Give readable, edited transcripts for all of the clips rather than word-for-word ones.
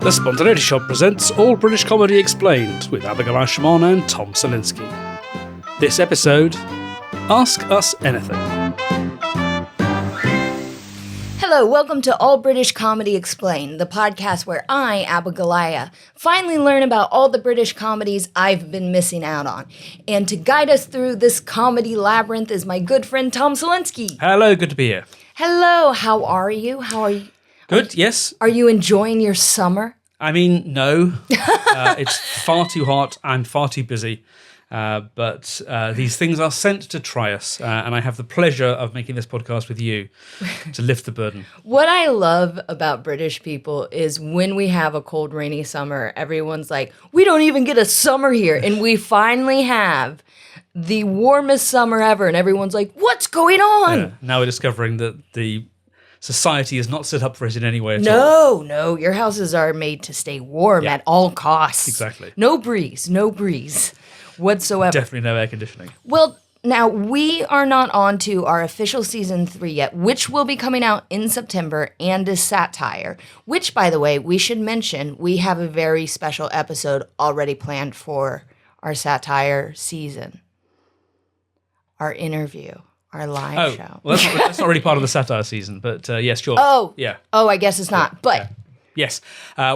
The Spontaneity Shop presents All British Comedy Explained with Abigoliah Schamaun and Tom Salinsky. This episode, Ask Us Anything. Hello, welcome to All British Comedy Explained, the podcast where I, Abigoliah, finally learn about all the British comedies I've been missing out on. And to guide us through this comedy labyrinth is my good friend Tom Salinsky. Hello, good to be here. Hello, how are you? Good, yes. Are you enjoying your summer? I mean, no. It's far too hot. I'm far too busy. But these things are sent to try us. And I have the pleasure of making this podcast with you to lift the burden. What I love about British people is when we have a cold, rainy summer, everyone's like, we don't even get a summer here. And we finally have the warmest summer ever. And everyone's like, what's going on? Yeah. Now we're discovering that the society is not set up for it in any way at all. No, your houses are made to stay warm at all costs. Exactly. No breeze whatsoever. Definitely no air conditioning. Well, now we are not on to our official season 3 yet, which will be coming out in September and is satire, which, by the way, we should mention, we have a very special episode already planned for our satire season. Our interview. Our live show. Well, that's not really part of the satire season, but yes, sure. Yeah. Oh, I guess it's not. But yes,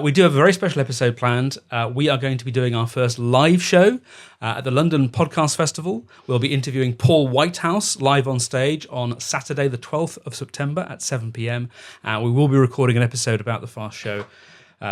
we do have a very special episode planned. We are going to be doing our first live show at the London Podcast Festival. We'll be interviewing Paul Whitehouse live on stage on Saturday, the 12th of September at 7 p.m. We will be recording an episode about the Fast Show.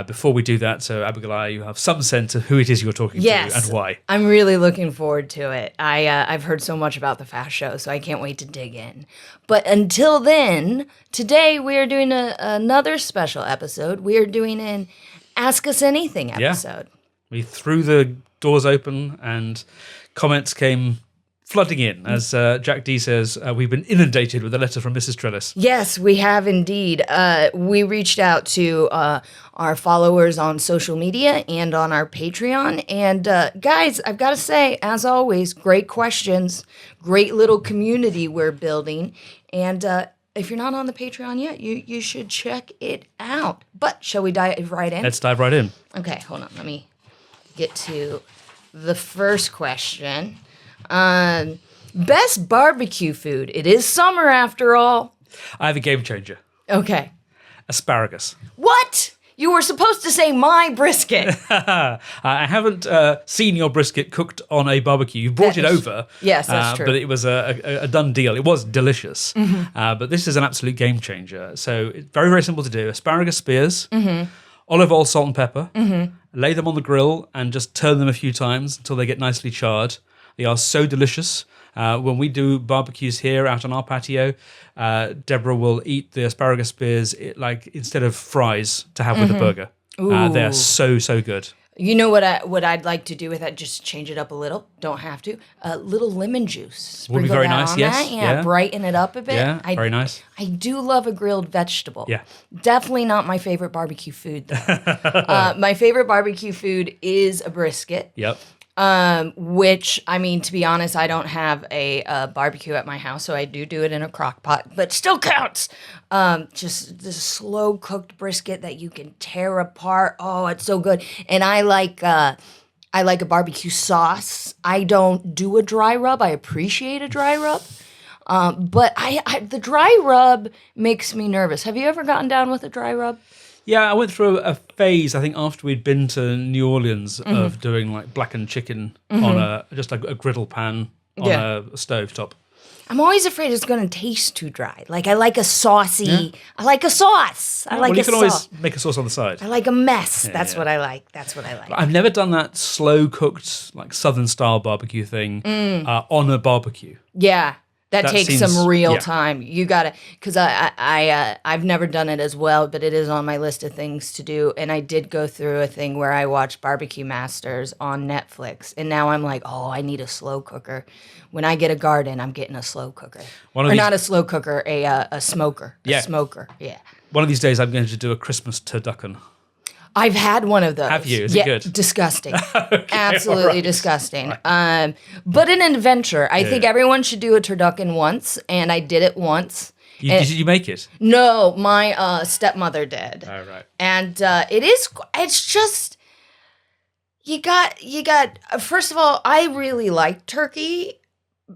Before we do that, so Abigoliah, you have some sense of who it is you're talking to and why. I'm really looking forward to it. I've heard so much about the Fast Show, so I can't wait to dig in. But until then, today we are doing another special episode. We are doing an Ask Us Anything episode. Yeah. We threw the doors open and comments came flooding in. As Jack D says, we've been inundated with a letter from Mrs. Trellis. Yes, we have indeed. We reached out to our followers on social media and on our Patreon. And guys, I've got to say, as always, great questions, great little community we're building. And if you're not on the Patreon yet, you should check it out. But shall we dive right in? Let's dive right in. Okay, hold on. Let me get to the first question. Best barbecue food. It is summer after all. I have a game changer. Okay. Asparagus. What? You were supposed to say my brisket. I haven't seen your brisket cooked on a barbecue. You brought it over. Yes, that's true. But it was a done deal. It was delicious. Mm-hmm. But this is an absolute game changer. So it's very, very simple to do. Asparagus spears, olive oil, salt and pepper. Lay them on the grill and just turn them a few times until they get nicely charred. They are so delicious. When we do barbecues here out on our patio, Deborah will eat the asparagus spears instead of fries to have with a burger. They are so, so good. You know what I'd like to do with that? Just change it up a little. Don't have to. A little lemon juice. Would be very nice, yes. Yeah, brighten it up a bit. Yeah, very nice. I do love a grilled vegetable. Yeah. Definitely not my favorite barbecue food, though. My favorite barbecue food is a brisket. Yep. Which, I mean, to be honest, I don't have a barbecue at my house, so I do it in a crock pot, but still counts. Just the slow cooked brisket that you can tear apart. Oh, it's so good. And I like a barbecue sauce. I don't do a dry rub. I appreciate a dry rub. But the dry rub makes me nervous. Have you ever gotten down with a dry rub? Yeah, I went through a phase, I think, after we'd been to New Orleans of doing like blackened chicken on just a griddle pan on a stovetop. I'm always afraid it's going to taste too dry. Like, I like a saucy, I like a sauce. You can always make a sauce on the side. I like a mess. That's what I like. I've never done that slow cooked, like Southern style barbecue thing on a barbecue. Yeah. That takes some real time. You gotta, because I've never done it as well, but it is on my list of things to do. And I did go through a thing where I watched Barbecue Masters on Netflix, and now I'm like, oh, I need a slow cooker. When I get a garden, I'm getting a slow cooker, not a slow cooker, a smoker. Yeah. A smoker. Yeah. One of these days, I'm going to do a Christmas turducken. I've had one of those. Have you? Is it good? Disgusting. Okay, absolutely disgusting. Right. But an adventure. I think everyone should do a turducken once, and I did it once. Did you make it? No, my stepmother did. Oh, right. And it's just, you got, first of all, I really like turkey.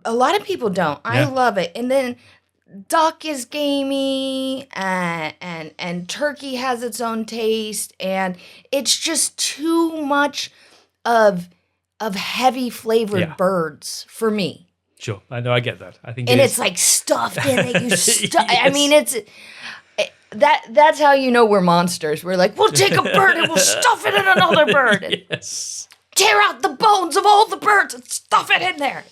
A lot of people don't. I love it. And then duck is gamey, and turkey has its own taste, and it's just too much of heavy flavored birds for me. Sure, I know, I get that. I think, and it's like stuffed in it. Yes. I mean, that's how you know we're monsters. We're like, we'll take a bird and we'll stuff it in another bird. Yes. Tear out the bones of all the birds and stuff it in there.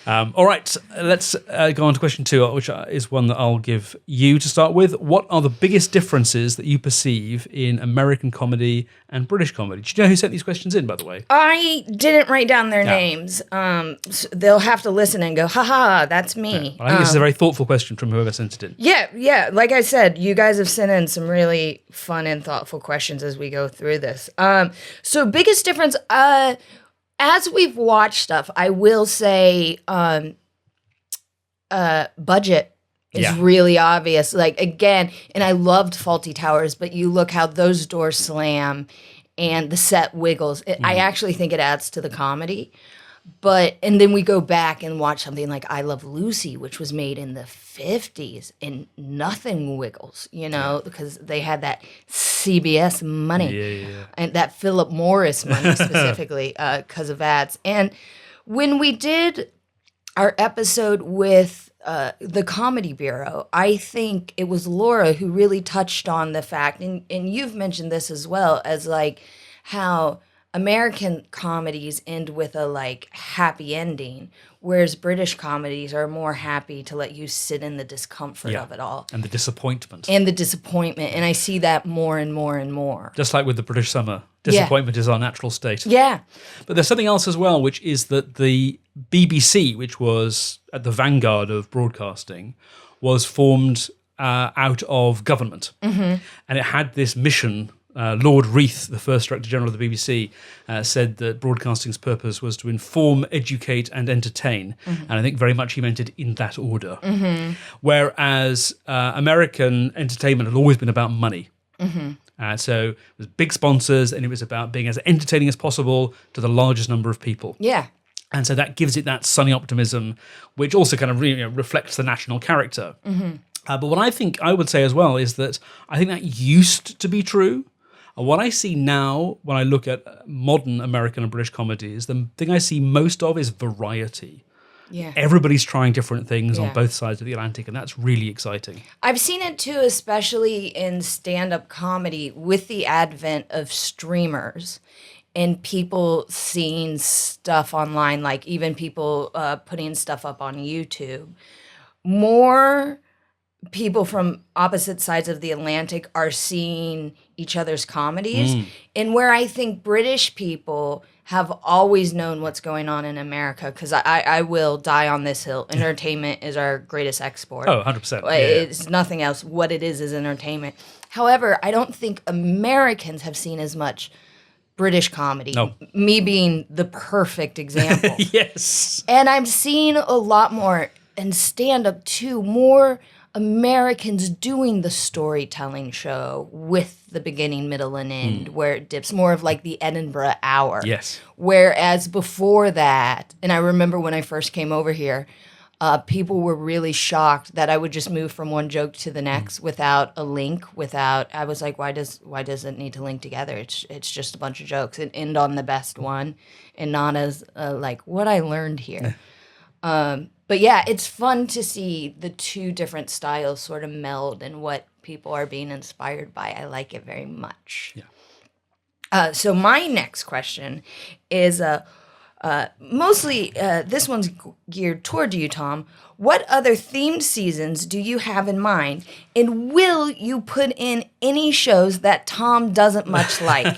All right, let's go on to question 2, which is one that I'll give you to start with. What are the biggest differences that you perceive in American comedy and British comedy? Do you know who sent these questions in, by the way? I didn't write down their names. So they'll have to listen and go, ha, that's me. Yeah. Well, I think this is a very thoughtful question from whoever sent it in. Yeah. Like I said, you guys have sent in some really fun and thoughtful questions as we go through this. So biggest difference, as we've watched stuff, I will say budget is really obvious. Like, again, and I loved Fawlty Towers, but you look how those doors slam and the set wiggles. I actually think it adds to the comedy. And then we go back and watch something like I Love Lucy, which was made in the 50s, and nothing wiggles, because they had that CBS money and that Philip Morris money specifically because of ads. And when we did our episode with the Comedy Bureau, I think it was Laura who really touched on the fact, and you've mentioned this as well, as like how American comedies end with a happy ending, whereas British comedies are more happy to let you sit in the discomfort of it all. And the disappointment. And I see that more and more and more. Just like with the British summer, disappointment is our natural state. Yeah. But there's something else as well, which is that the BBC, which was at the vanguard of broadcasting, was formed out of government. Mm-hmm. And it had this mission. Lord Reith, the first Director General of the BBC, said that broadcasting's purpose was to inform, educate, and entertain. Mm-hmm. And I think very much he meant it in that order. Mm-hmm. Whereas American entertainment had always been about money. Mm-hmm. So it was big sponsors, and it was about being as entertaining as possible to the largest number of people. Yeah. And so that gives it that sunny optimism, which also kind of reflects the national character. Mm-hmm. But what I would say as well is that I think that used to be true. What I see now when I look at modern American and British comedies, the thing I see most of is variety. Yeah. Everybody's trying different things on both sides of the Atlantic, and that's really exciting. I've seen it too, especially in stand-up comedy with the advent of streamers and people seeing stuff online, like even people putting stuff up on YouTube. More people from opposite sides of the Atlantic are seeing each other's comedies. And where I think British people have always known what's going on in America, because I will die on this hill. Entertainment is our greatest export. Oh, 100%. It's nothing else. What it is entertainment. However, I don't think Americans have seen as much British comedy. No. Me being the perfect example. Yes. And I'm seeing a lot more, and stand-up too, more Americans doing the storytelling show with the beginning, middle, and end, where it dips more of like the Edinburgh hour. Yes. Whereas before that, and I remember when I first came over here, people were really shocked that I would just move from one joke to the next without a link. I was like, why does it need to link together? It's just a bunch of jokes and end on the best one, and not as like what I learned here. But yeah, it's fun to see the two different styles sort of meld and what people are being inspired by. I like it very much. Yeah. So my next question is mostly, this one's geared toward you, Tom. What other themed seasons do you have in mind? And will you put in any shows that Tom doesn't much like?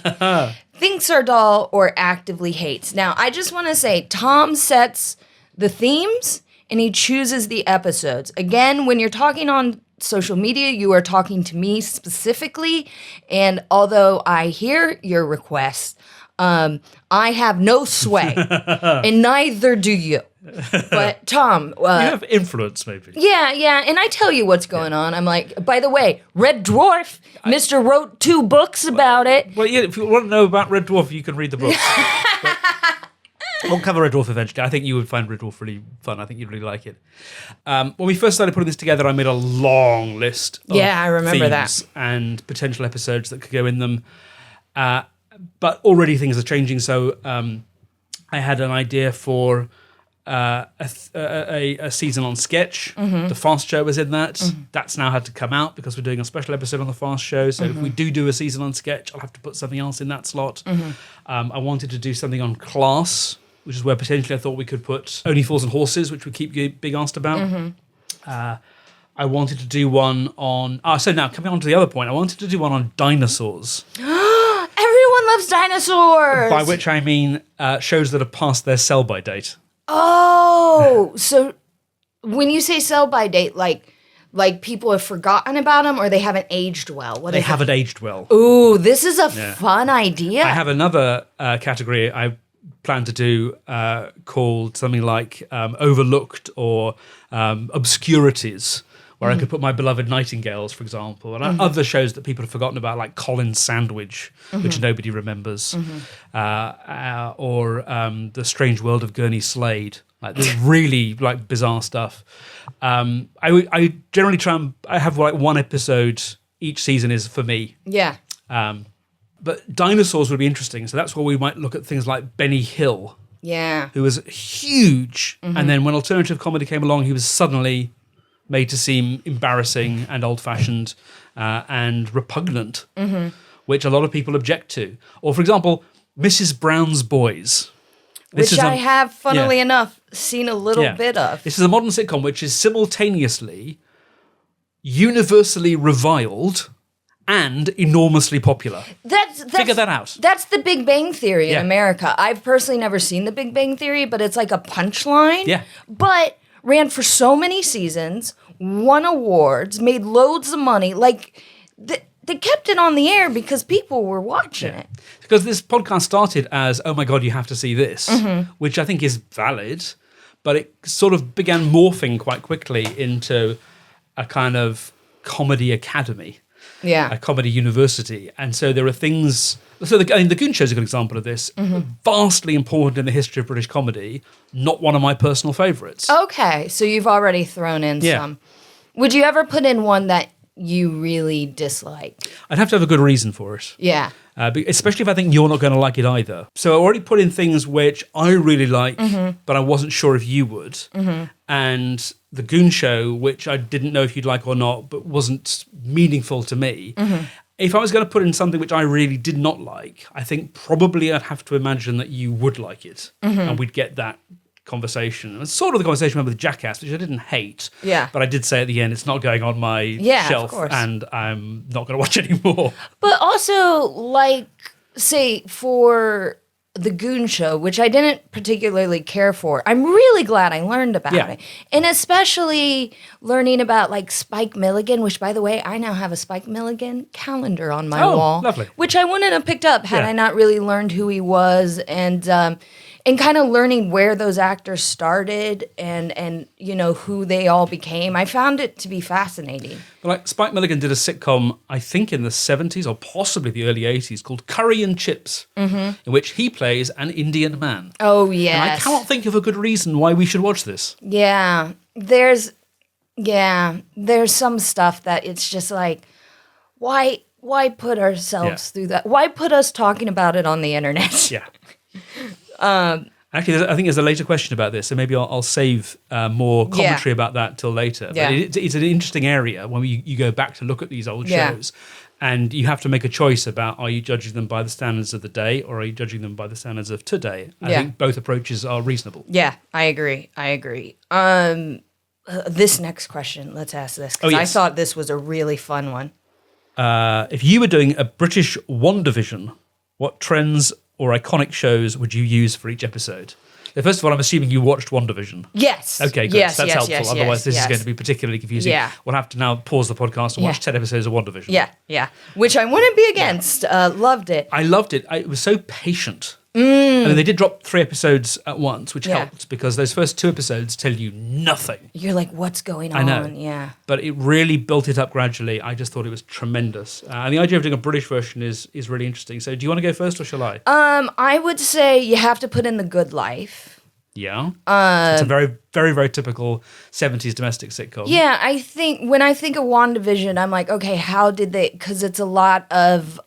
Thinks are dull or actively hates. Now, I just want to say, Tom sets the themes and he chooses the episodes. Again, when you're talking on social media, you are talking to me specifically. And although I hear your requests, I have no sway, and neither do you. But Tom, You have influence, maybe. yeah, and I tell you what's going on. I'm like, by the way, Red Dwarf, Mr. wrote 2 books about it. Well, yeah, if you want to know about Red Dwarf, you can read the book. We'll cover Red Dwarf eventually. I think you would find Red Dwarf really fun. I think you'd really like it. When we first started putting this together, I made a long list of I remember themes and potential episodes that could go in them. But already things are changing. So I had an idea for a season on Sketch. The Fast Show was in that. That's now had to come out because we're doing a special episode on the Fast Show. So if we do a season on Sketch, I'll have to put something else in that slot. I wanted to do something on Class, which is where potentially I thought we could put Only Fools and Horses, which we keep being asked about. I wanted to do one on... so now, coming on to the other point, I wanted to do one on dinosaurs. Everyone loves dinosaurs. By which I mean shows that have passed their sell-by date. Oh, so when you say sell-by date, like people have forgotten about them or they haven't aged well? They haven't aged well. Ooh, this is a fun idea. I have another category I plan to do called something like Overlooked or Obscurities, where I could put My Beloved Nightingales, for example, and other shows that people have forgotten about, like Colin's Sandwich, which nobody remembers, or The Strange World of Gurney Slade. Like, there's really like bizarre stuff. I generally try and I have like one episode each season is for me. Yeah. But dinosaurs would be interesting, so that's where we might look at things like Benny Hill. Yeah. Who was huge, and then when alternative comedy came along, he was suddenly made to seem embarrassing and old-fashioned and repugnant, which a lot of people object to. Or, for example, Mrs. Brown's Boys. Which I have, funnily enough, seen a little bit of. This is a modern sitcom which is simultaneously universally reviled and enormously popular. Figure that out. That's the Big Bang Theory in America. I've personally never seen the Big Bang Theory, but it's like a punchline. Yeah. But ran for so many seasons, won awards, made loads of money. Like, they kept it on the air because people were watching it. Because this podcast started as, oh my God, you have to see this, which I think is valid, but it sort of began morphing quite quickly into a kind of comedy academy. Yeah. A comedy university. And so there are things... So the Goon Show is a good example of this. Vastly important in the history of British comedy. Not one of my personal favourites. Okay, so you've already thrown in some. Would you ever put in one that you really dislike? I'd have to have a good reason for it. Yeah. Especially if I think you're not going to like it either. So I already put in things which I really like, but I wasn't sure if you would. And the Goon Show, which I didn't know if you'd like or not, but wasn't meaningful to me. If I was going to put in something which I really did not like, I think probably I'd have to imagine that you would like it. And we'd get that conversation. And it's sort of the conversation we had with Jackass, which I didn't hate. Yeah. But I did say at the end, it's not going on my shelf, and I'm not going to watch it anymore. But also, like, say, for the Goon Show, which I didn't particularly care for, I'm really glad I learned about it. And especially learning about, like, Spike Milligan, which, by the way, I now have a Spike Milligan calendar on my wall. Lovely. Which I wouldn't have picked up had I not really learned who he was, and kind of learning where those actors started and you know, who they all became. I found it to be fascinating. Like, Spike Milligan did a sitcom, I think in the 70s or possibly the early 80s, called Curry and Chips, in which he plays an Indian man. Oh, yes. And I cannot think of a good reason why we should watch this. Yeah. There's some stuff that it's just like, why put ourselves through that? Why put us talking about it on the internet? Yeah. Actually, I think there's a later question about this, so maybe I'll save more commentary about that till later. Yeah. But it's an interesting area when you go back to look at these old shows, and you have to make a choice about, are you judging them by the standards of the day, or are you judging them by the standards of today? I think both approaches are reasonable. Yeah, I agree. This next question, let's ask this, because I thought this was a really fun one. If you were doing a British WandaVision, what trends or iconic shows would you use for each episode? So first of all, I'm assuming you watched WandaVision. Yes. Okay, good. Yes, That's helpful. yes, Otherwise, this yes. is going to be particularly confusing. Yeah. We'll have to now pause the podcast and watch 10 episodes of WandaVision. Yeah. Which I wouldn't be against. Loved it. I loved it. It was so patient. I mean, they did drop 3 episodes at once, which Yeah. helped because those first 2 episodes tell you nothing. You're like, what's going on? I know. Yeah. But it really built it up gradually. I just thought it was tremendous. And the idea of doing a British version is really interesting. So do you want to go first or shall I? I would say you have to put in The Good Life. Yeah. It's a very, very, very typical 70s domestic sitcom. Yeah, I think when I think of WandaVision, I'm like, okay, how did they? Because it's a lot of,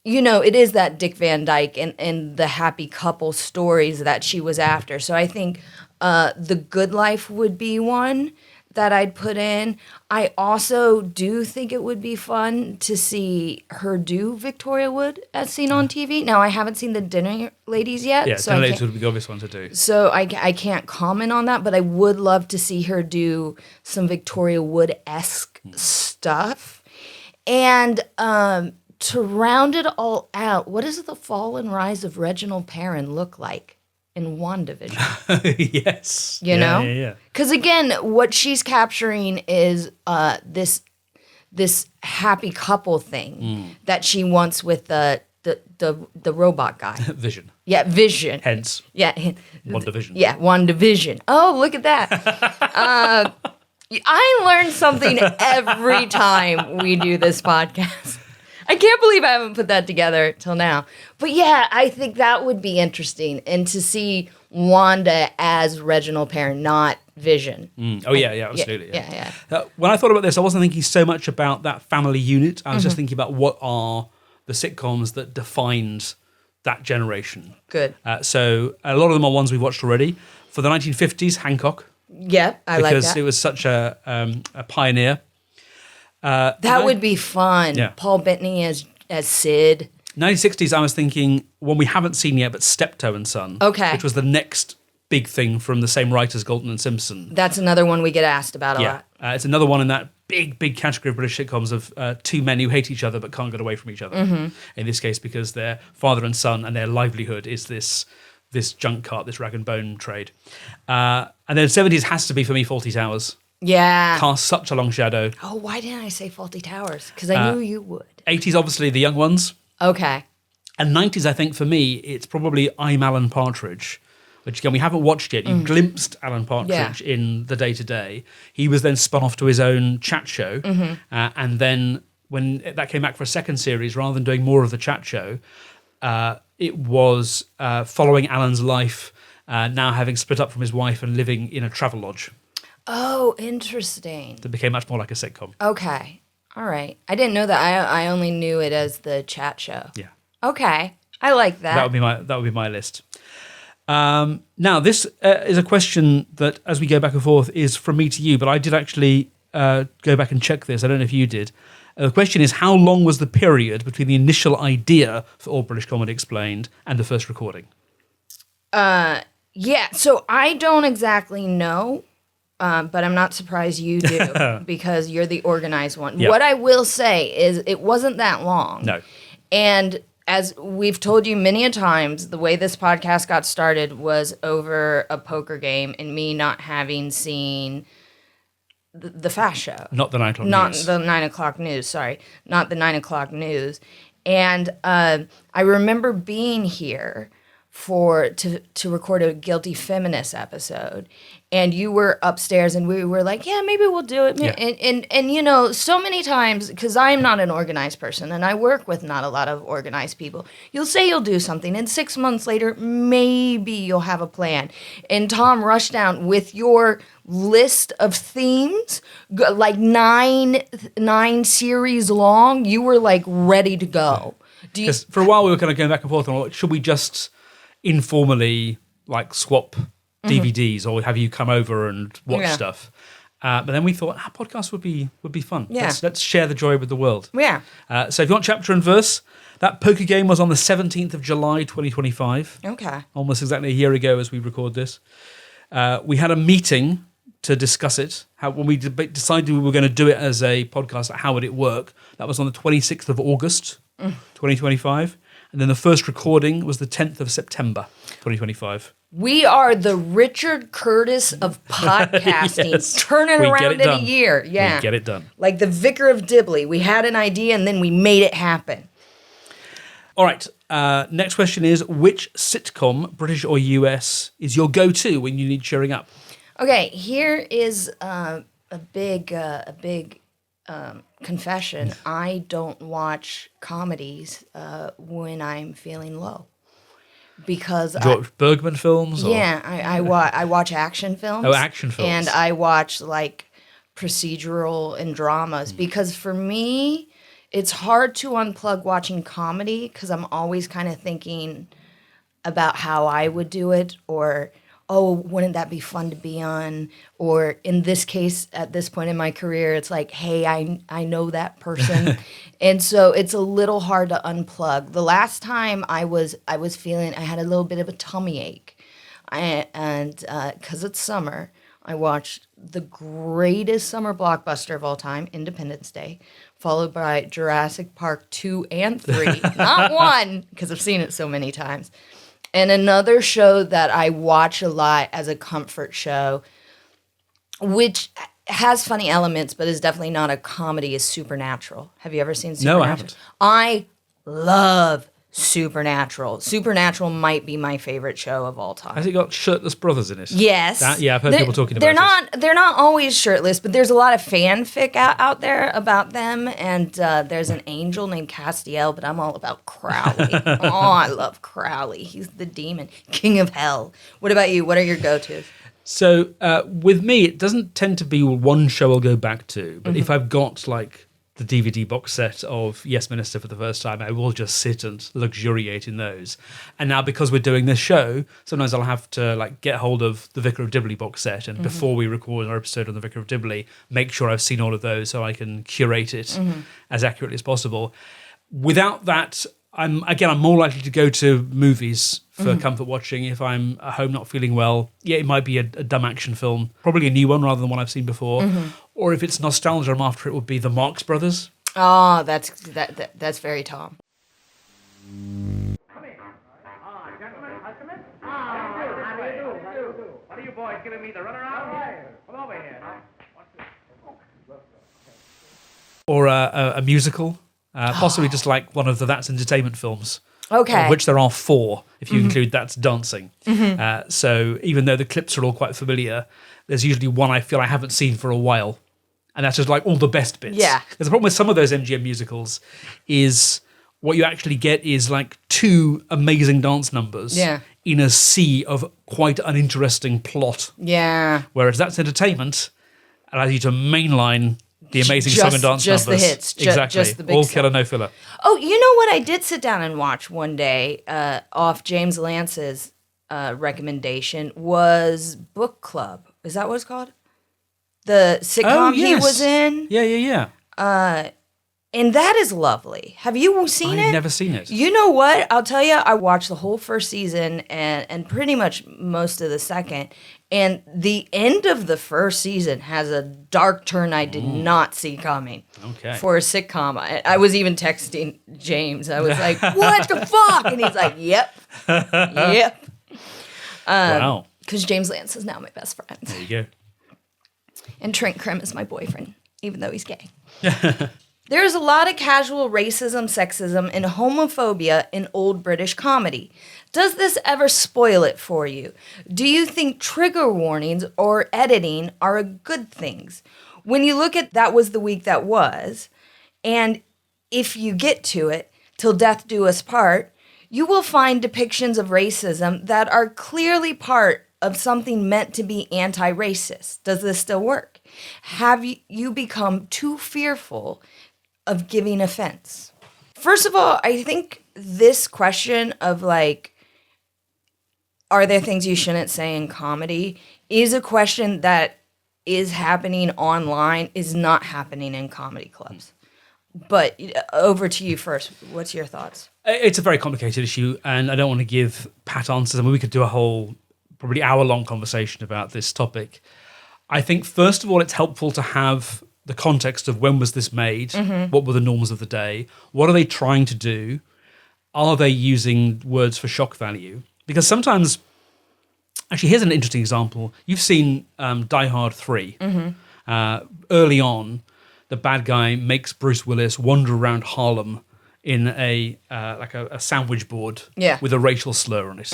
it is that Dick Van Dyke and the happy couple stories that she was after. So I think The Good Life would be one that I'd put in. I also do think it would be fun to see her do Victoria Wood as seen on TV. Now, I haven't seen the Dinner Ladies yet. Yeah, so Dinner Ladies would be the obvious one to do. So I can't comment on that, but I would love to see her do some Victoria Wood-esque stuff. And to round it all out, what does the fall and rise of Reginald Perrin look like in WandaVision? Yes. You know? Yeah. Because again, what she's capturing is this happy couple thing that she wants with the robot guy. Vision. Yeah, Vision. Hence. Yeah. WandaVision. Yeah, WandaVision. Oh, look at that. I learn something every time we do this podcast. I can't believe I haven't put that together till now. But yeah, I think that would be interesting. And to see Wanda as Reginald Perrin, not Vision. Oh, yeah, absolutely. Yeah. When I thought about this, I wasn't thinking so much about that family unit. I was just thinking about what are the sitcoms that defined that generation. Good. So a lot of them are ones we've watched already. For the 1950s, Hancock. Yeah, I like that. Because it was such a pioneer. That would be fun. Yeah. Paul Bettany as Sid. 1960s, I was thinking one we haven't seen yet, but Steptoe and Son. Okay. Which was the next big thing from the same writers, Galton and Simpson. That's another one we get asked about a lot. It's another one in that big category of British sitcoms of 2 men who hate each other but can't get away from each other. In this case, because their father and son and their livelihood is this junk cart, this rag and bone trade. And then 70s has to be, for me, Fawlty Towers. Yeah. Cast such a long shadow. Oh, why didn't I say Fawlty Towers? Because I knew you would. 80s, obviously, The Young Ones. Okay. And 90s, I think, for me, it's probably I'm Alan Partridge, which, again, we haven't watched yet. You glimpsed Alan Partridge in The Day-to-Day. He was then spun off to his own chat show. And then when that came back for a second series, rather than doing more of the chat show, it was following Alan's life, now having split up from his wife and living in a travel lodge. Oh, interesting. That became much more like a sitcom. Okay. All right. I didn't know that. I only knew it as the chat show. Yeah. Okay. I like that. That would be my list. Now, this is a question that, as we go back and forth, is from me to you, but I did actually go back and check this. I don't know if you did. The question is, how long was the period between the initial idea for All British Comedy Explained and the first recording? Yeah. So I don't exactly know. But I'm not surprised you do because you're the organized one. Yep. What I will say is it wasn't that long. No. And as we've told you many a times, the way this podcast got started was over a poker game and me not having seen the Fast Show. Not the 9 o'clock Not news. the 9 o'clock news, sorry. Not the 9 o'clock news. And I remember being here to record a Guilty Feminist episode, and you were upstairs, and we were like, yeah, maybe we'll do it. Yeah. And so many times, because I'm not an organized person, and I work with not a lot of organized people, you'll say you'll do something, and 6 months later, maybe you'll have a plan. And Tom Rushdown, with your list of themes, like nine series long, you were like ready to go. Because for a while we were kind of going back and forth on, should we just informally like swap DVDs or have you come over and watch stuff? But then we thought, podcasts would be fun. Yeah. Let's share the joy with the world. Yeah. So if you want chapter and verse, that poker game was on the 17th of July, 2025. Okay. Almost exactly a year ago as we record this. We had a meeting to discuss it. When we decided we were going to do it as a podcast, how would it work? That was on the 26th of August, 2025. And then the first recording was the 10th of September, 2025. We are the Richard Curtis of podcasting. Yes. Turn it We get around it in done. a year. Yeah. We get it done. Like the Vicar of Dibley. We had an idea and then we made it happen. All right. Next question is, which sitcom, British or US, is your go-to when you need cheering up? Okay, here is a big confession. I don't watch comedies when I'm feeling low. Because George Bergman films? Yeah, I watch action films. Oh, action films. And I watch like procedural and dramas because for me, it's hard to unplug watching comedy because I'm always kind of thinking about how I would do it, or oh, wouldn't that be fun to be on? Or in this case, at this point in my career, it's like, hey, I know that person. And so it's a little hard to unplug. The last time I was feeling, I had a little bit of a tummy ache. And because it's summer, I watched the greatest summer blockbuster of all time, Independence Day, followed by Jurassic Park 2 and 3. Not 1, because I've seen it so many times. And another show that I watch a lot as a comfort show, which has funny elements, but is definitely not a comedy, is Supernatural. Have you ever seen Supernatural? No, I haven't. I love Supernatural. Supernatural might be my favorite show of all time. Has it got shirtless brothers in it? Yes. Yeah, I've heard people talking about it. They're not always shirtless, but there's a lot of fanfic out there about them. And there's an angel named Castiel, but I'm all about Crowley. Oh, I love Crowley. He's the demon, king of hell. What about you? What are your go-tos? So with me, it doesn't tend to be one show I'll go back to. But if I've got like the DVD box set of Yes Minister for the first time, I will just sit and luxuriate in those. And now because we're doing this show, sometimes I'll have to like get hold of the Vicar of Dibley box set, and before we record our episode on the Vicar of Dibley, make sure I've seen all of those so I can curate it as accurately as possible. Without that, I'm more likely to go to movies for comfort watching if I'm at home not feeling well. Yeah, it might be a dumb action film, probably a new one rather than one I've seen before. Or if it's nostalgia I'm after, it would be the Marx Brothers. Oh, that's very Tom. Come in. Gentlemen, customers. How do you do? What are you boys giving me the runaround? Come over here. Or a musical, possibly just like one of the That's Entertainment films. Okay. Of which there are 4, if you include That's Dancing. So even though the clips are all quite familiar, there's usually one I feel I haven't seen for a while. And that's just like all the best bits. Yeah. There's a problem with some of those MGM musicals is what you actually get is like 2 amazing dance numbers in a sea of quite uninteresting plot. Yeah. Whereas That's Entertainment allows you to mainline the amazing song and dance just numbers. The hits. Exactly. Just the big all stuff. killer, no filler. Oh, you know what I did sit down and watch one day off James Lance's recommendation was Book Club. Is that what it's called? The sitcom he was in. Yeah. And that is lovely. Have you seen it? I've never seen it. You know what? I'll tell you, I watched the whole first season and pretty much most of the second. And the end of the first season has a dark turn I did not see coming. Okay. For a sitcom. I was even texting James. I was like, what the fuck? And he's like, yep. Yep. Wow. Because James Lance is now my best friend. There you go. And Trent Krim is my boyfriend, even though he's gay. There's a lot of casual racism, sexism, and homophobia in old British comedy. Does this ever spoil it for you? Do you think trigger warnings or editing are a good things? When you look at That Was the Week That Was, and if you get to it, Till Death Do Us Part, you will find depictions of racism that are clearly part of something meant to be anti-racist. Does this still work? Have you become too fearful of giving offense? First of all, I think this question of like, are there things you shouldn't say in comedy, is a question that is happening online, is not happening in comedy clubs. But over to you first. What's your thoughts? It's a very complicated issue, and I don't want to give pat answers. I mean, we could do a whole probably hour-long conversation about this topic. I think, first of all, it's helpful to have the context of when was this made, what were the norms of the day, what are they trying to do, are they using words for shock value? Because sometimes, actually, here's an interesting example. You've seen Die Hard 3. Early on, the bad guy makes Bruce Willis wander around Harlem in a sandwich board Yeah. with a racial slur on it,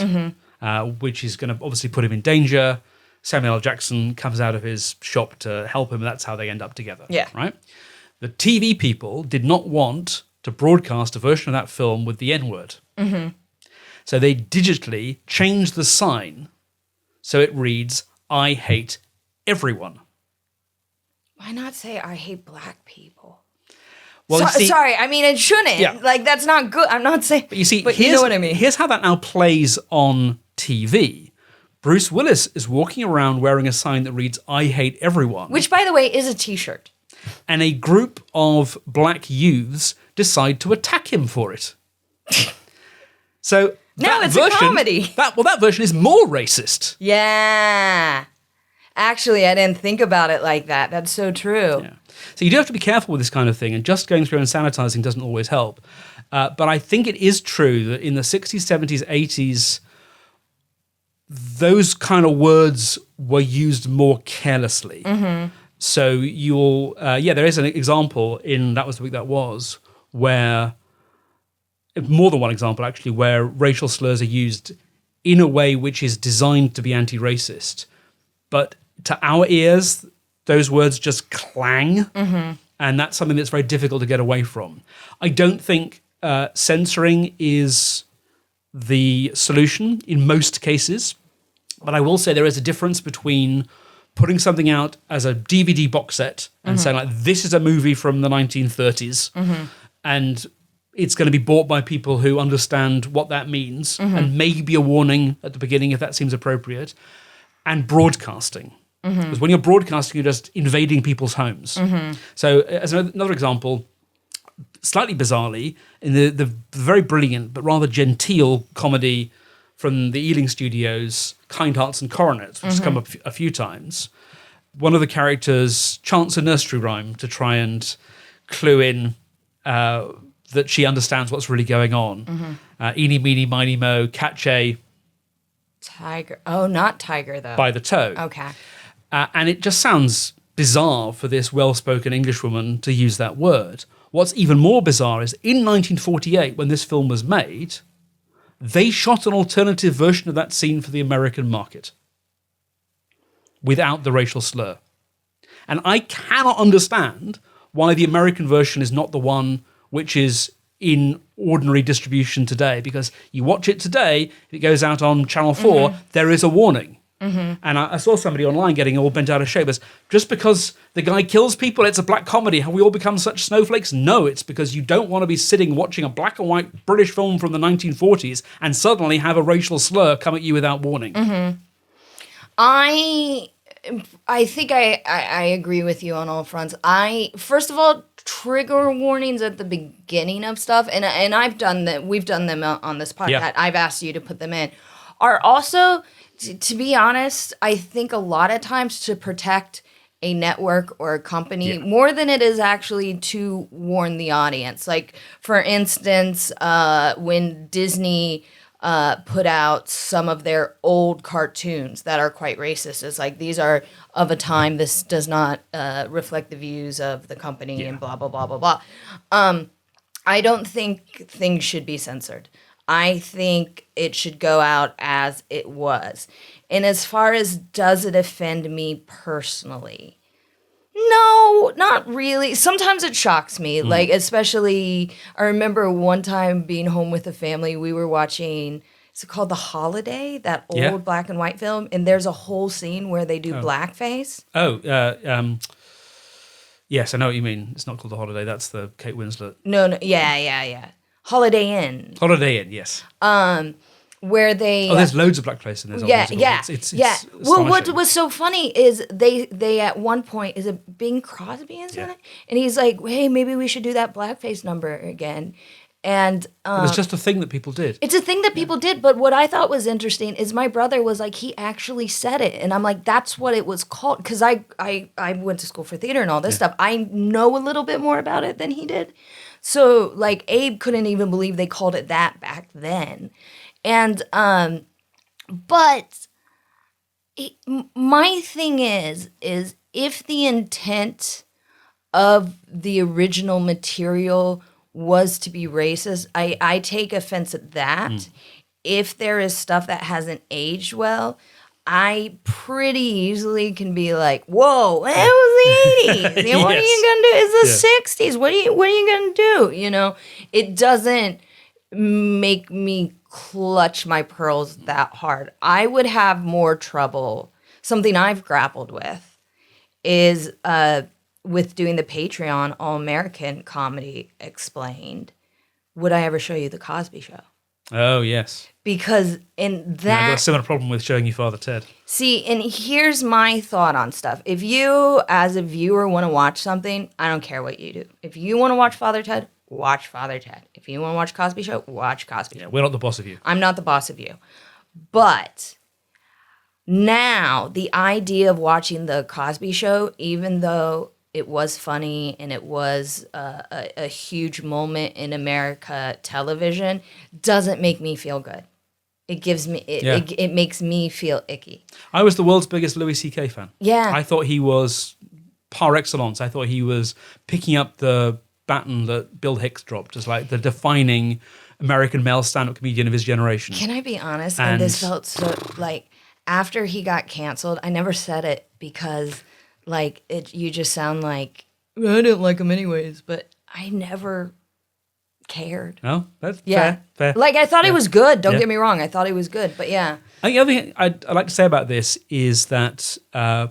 which is going to obviously put him in danger. Samuel L. Jackson comes out of his shop to help him, and that's how they end up together. Yeah. Right? The TV people did not want to broadcast a version of that film with the N-word. So they digitally changed the sign so it reads, "I hate everyone." Why not say I hate black people? Well, you see- sorry, I mean, it shouldn't. Yeah. Like, that's not good. I'm not saying... But you see, you know what I mean. Here's how that now plays on TV. Bruce Willis is walking around wearing a sign that reads, "I hate everyone." Which, by the way, is a T-shirt. And a group of black youths decide to attack him for it. So No, that it's a comedy. That version is more racist. Yeah. Actually, I didn't think about it like that. That's so true. Yeah. So you do have to be careful with this kind of thing, and just going through and sanitizing doesn't always help. But I think it is true that in the 60s, 70s, 80s, those kind of words were used more carelessly. So there is an example in That Was the Week That Was, where, more than one example actually, where racial slurs are used in a way which is designed to be anti-racist. But to our ears, those words just clang, and that's something that's very difficult to get away from. I don't think censoring is the solution in most cases, but I will say there is a difference between putting something out as a DVD box set and saying, like, this is a movie from the 1930s, and it's going to be bought by people who understand what that means, and maybe a warning at the beginning if that seems appropriate, and broadcasting. Because when you're broadcasting, you're just invading people's homes. So as another example, slightly bizarrely, in the very brilliant but rather genteel comedy from the Ealing Studios, Kind Hearts and Coronets, which has come up a few times, one of the characters chants a nursery rhyme to try and clue in that she understands what's really going on. Eeny, meeny, miny, mo, catch a... Tiger. Oh, not tiger, though. by the toe. Okay. And it just sounds bizarre for this well-spoken Englishwoman to use that word. What's even more bizarre is in 1948, when this film was made, they shot an alternative version of that scene for the American market without the racial slur. And I cannot understand why the American version is not the one which is in ordinary distribution today, because you watch it today, if it goes out on Channel 4, there is a warning. And I saw somebody online getting all bent out of shape as, just because the guy kills people, it's a black comedy. Have we all become such snowflakes? No, it's because you don't want to be sitting watching a black and white British film from the 1940s and suddenly have a racial slur come at you without warning. I think I agree with you on all fronts. First of all, trigger warnings at the beginning of stuff, and I've done that. We've done them on this podcast. Yeah. I've asked you to put them in. Are also, to be honest, I think a lot of times to protect a network or a company more than it is actually to warn the audience. Like, for instance, when Disney put out some of their old cartoons that are quite racist. It's like, these are of a time, this does not reflect the views of the company and blah, blah, blah, blah, blah. I don't think things should be censored. I think it should go out as it was. And as far as does it offend me personally? No, not really. Sometimes it shocks me. Like, especially, I remember one time being home with a family, we were watching, is it called The Holiday? That old black and white film. And there's a whole scene where they do blackface. Yes, I know what you mean. It's not called The Holiday. That's the Kate Winslet. No, yeah. Holiday Inn. Holiday Inn, yes. Where they... Oh, there's loads of blackface in this. Yeah. It's Well, what was so funny is they at one point, is it Bing Crosby is in it? And he's like, hey, maybe we should do that blackface number again. And it was just a thing that people did. It's a thing that people did, but what I thought was interesting is my brother was like, he actually said it. And I'm like, that's what it was called. Because I went to school for theater and all this stuff. I know a little bit more about it than he did. So, like, Abe couldn't even believe they called it that back then. And, but my thing is if the intent of the original material was to be racist, I take offense at that. If there is stuff that hasn't aged well, I pretty easily can be like, whoa, it was the 80s. You know, what are you going to do? It's the 60s. What are you going to do? You know, it doesn't make me clutch my pearls that hard. I would have more trouble. Something I've grappled with is with doing the Patreon All-American Comedy Explained. Would I ever show you The Cosby Show? Oh, yes. Because in that... I've got a similar problem with showing you Father Ted. See, and here's my thought on stuff. If you, as a viewer, want to watch something, I don't care what you do. If you want to watch Father Ted, watch Father Ted. If you want to watch Cosby Show, watch Cosby Show. Yeah, we're not the boss of you. I'm not the boss of you. But now, the idea of watching The Cosby Show, even though it was funny and it was a huge moment in America television, doesn't make me feel good. It gives me it makes me feel icky. I was the world's biggest Louis C.K. fan. Yeah. I thought he was par excellence. I thought he was picking up the baton that Bill Hicks dropped as like the defining American male stand-up comedian of his generation. Can I be honest? And this felt so like after he got canceled, I never said it because like you just sound like I didn't like him anyways, but I never cared. No, that's fair. Like I thought he was good. Don't get me wrong. I thought he was good, but yeah. I think the other thing I'd like to say about this is that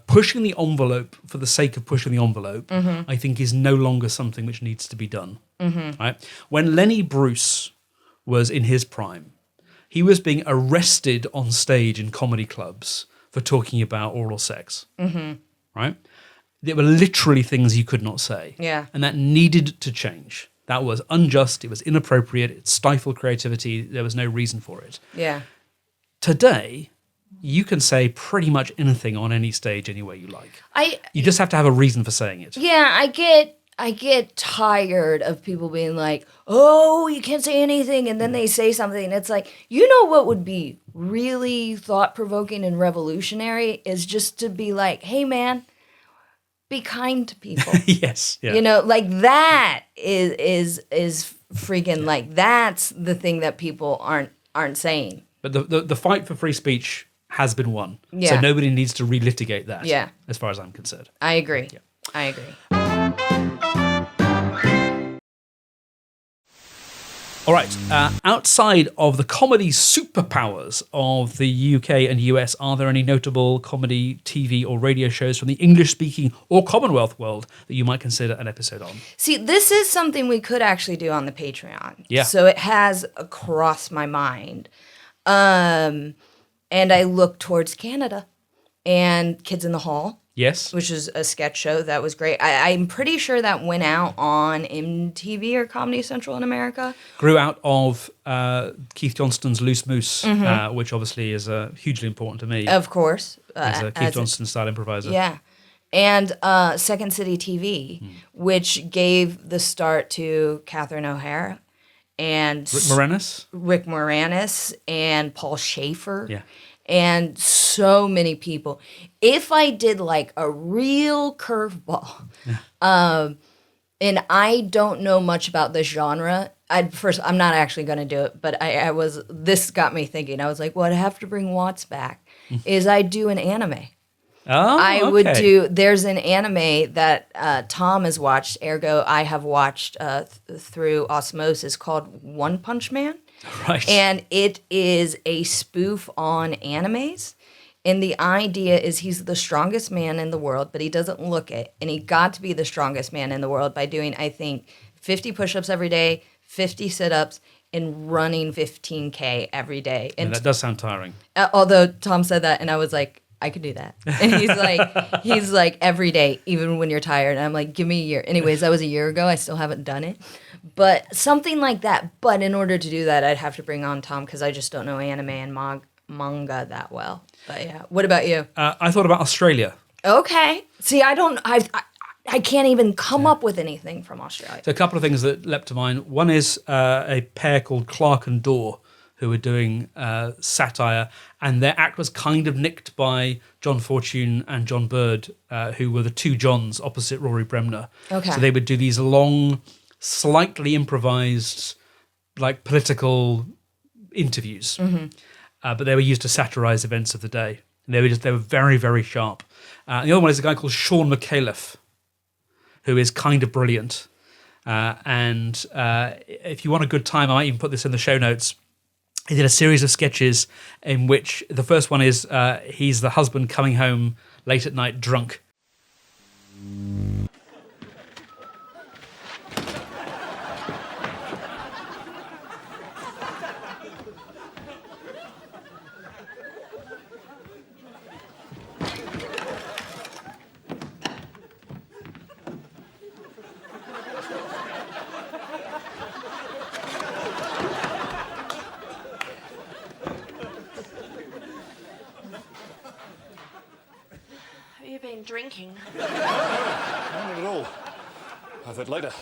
pushing the envelope for the sake of pushing the envelope, I think, is no longer something which needs to be done. Right? When Lenny Bruce was in his prime, he was being arrested on stage in comedy clubs for talking about oral sex. Right? There were literally things you could not say. Yeah. And that needed to change. That was unjust. It was inappropriate. It stifled creativity. There was no reason for it. Yeah. Today, you can say pretty much anything on any stage any way you like. You just have to have a reason for saying it. Yeah, I get tired of people being like, "Oh, you can't say anything," and then they say something. It's like, you know what would be really thought-provoking and revolutionary is just to be like, "Hey, man, be kind to people." Yes. Yeah. You know, like that is freaking like that's the thing that people aren't saying. But the fight for free speech has been won. Yeah. So nobody needs to relitigate that. Yeah. As far as I'm concerned. I agree. Yeah. I agree. All right. Outside of the comedy superpowers of the UK and US, are there any notable comedy, TV, or radio shows from the English-speaking or Commonwealth world that you might consider an episode on? See, this is something we could actually do on the Patreon. Yeah. So it has crossed my mind. And I look towards Canada and Kids in the Hall. Yes. Which is a sketch show that was great. I'm pretty sure that went out on MTV or Comedy Central in America. Grew out of Keith Johnston's Loose Moose, which obviously is hugely important to me. Of course. As a Keith Johnston-style improviser. Yeah. And Second City TV, which gave the start to Catherine O'Hara and Rick Moranis and Paul Schaefer. Yeah. And so many people. If I did like a real curveball, and I don't know much about this genre, I'm not actually going to do it, but this got me thinking. I was like, well, I'd have to bring Watts back, is I do an anime. Oh, I would do, there's an anime that Tom has watched, ergo I have watched through osmosis called One Punch Man. Right. And it is a spoof on animes. And the idea is he's the strongest man in the world, but he doesn't look it. And he got to be the strongest man in the world by doing, I think, 50 push-ups every day, 50 sit-ups, and running 15K every day. And that does sound tiring. Although Tom said that, and I was like, I could do that. And he's like every day, even when you're tired. And I'm like, give me a year. Anyways, that was a year ago. I still haven't done it. But something like that. But in order to do that, I'd have to bring on Tom because I just don't know anime and manga that well. But yeah. What about you? I thought about Australia. Okay. See, I can't even come up with anything from Australia. So a couple of things that leapt to mind. One is a pair called Clark and Dorr, who were doing satire, and their act was kind of nicked by John Fortune and John Bird, who were the two Johns opposite Rory Bremner. Okay. So they would do these long slightly improvised, like political interviews, but they were used to satirize events of the day. And they were very, very sharp. The other one is a guy called Sean McAuliffe, who is kind of brilliant. And if you want a good time, I might even put this in the show notes. He did a series of sketches in which the first one is he's the husband coming home late at night drunk. Have you been drinking? Not at all. Have that later.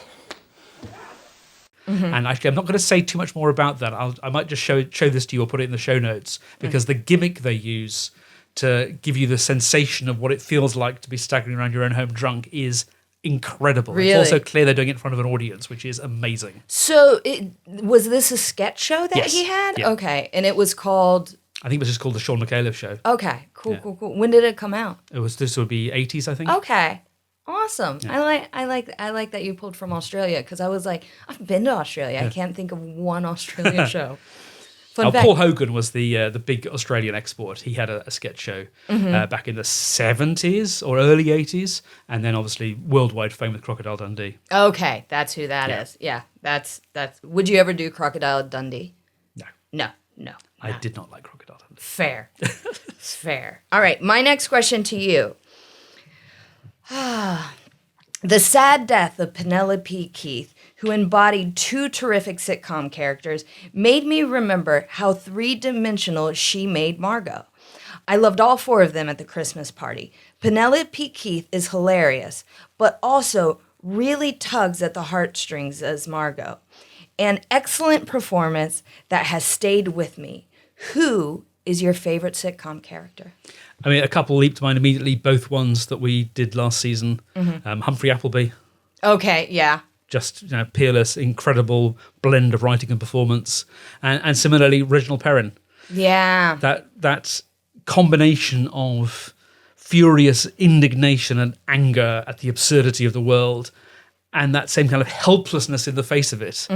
And actually, I'm not going to say too much more about that. I might just show this to you or put it in the show notes, because the gimmick they use to give you the sensation of what it feels like to be staggering around your own home drunk is incredible. Really? It's also clear they're doing it in front of an audience, which is amazing. So was this a sketch show that Yes. he had? Yeah. Okay. And it was called... I think it was just called the Sean McAuliffe Show. Okay. Cool, Yeah. cool. When did it come out? This would be 80s, I think. Okay. Awesome. I like that you pulled from Australia, because I was like, I've been to Australia. I can't think of one Australian show. Fun fact. Paul Hogan was the big Australian export. He had a sketch show back in the 70s or early 80s, and then obviously worldwide fame with Crocodile Dundee. Okay, that's who that is. Yeah, that's. Would you ever do Crocodile Dundee? No, No. I did not like Crocodile Dundee. Fair. It's fair. All right, my next question to you. The sad death of Penelope Keith, who embodied two terrific sitcom characters, made me remember how three-dimensional she made Margot. I loved all four of them at the Christmas party. Penelope Keith is hilarious, but also really tugs at the heartstrings as Margot. An excellent performance that has stayed with me. Who is your favorite sitcom character? I mean, a couple leap to mind immediately, both ones that we did last season. Humphrey Appleby, Okay, yeah. just peerless, incredible blend of writing and performance. And similarly, Reginald Perrin. Yeah. That combination of furious indignation and anger at the absurdity of the world, and that same kind of helplessness in the face of it.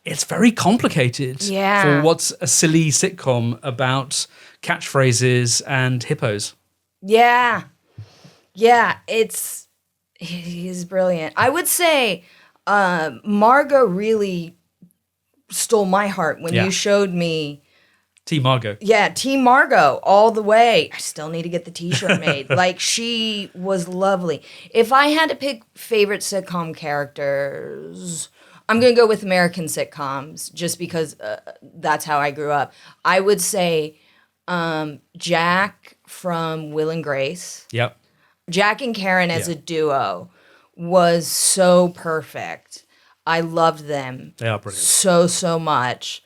It's very complicated for what's a silly sitcom about catchphrases and hippos. Yeah. Yeah, he's brilliant. I would say Margot really stole my heart when you showed me. Team Margot. Yeah, Team Margot all the way. I still need to get the t-shirt made. Like, she was lovely. If I had to pick favorite sitcom characters, I'm going to go with American sitcoms just because that's how I grew up. I would say Jack from Will and Grace. Yep. Jack and Karen as a duo was so perfect. I loved them. They are brilliant. So much.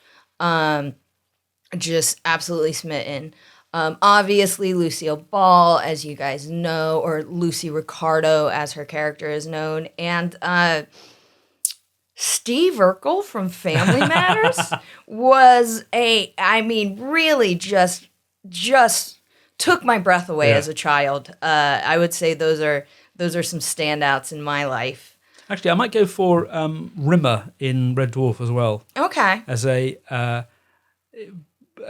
Just absolutely smitten. Obviously, Lucille Ball, as you guys know, or Lucy Ricardo, as her character is known, and Steve Urkel from Family Matters was really just took my breath away as a child. I would say those are some standouts in my life. Actually, I might go for Rimmer in Red Dwarf as well. Okay. As a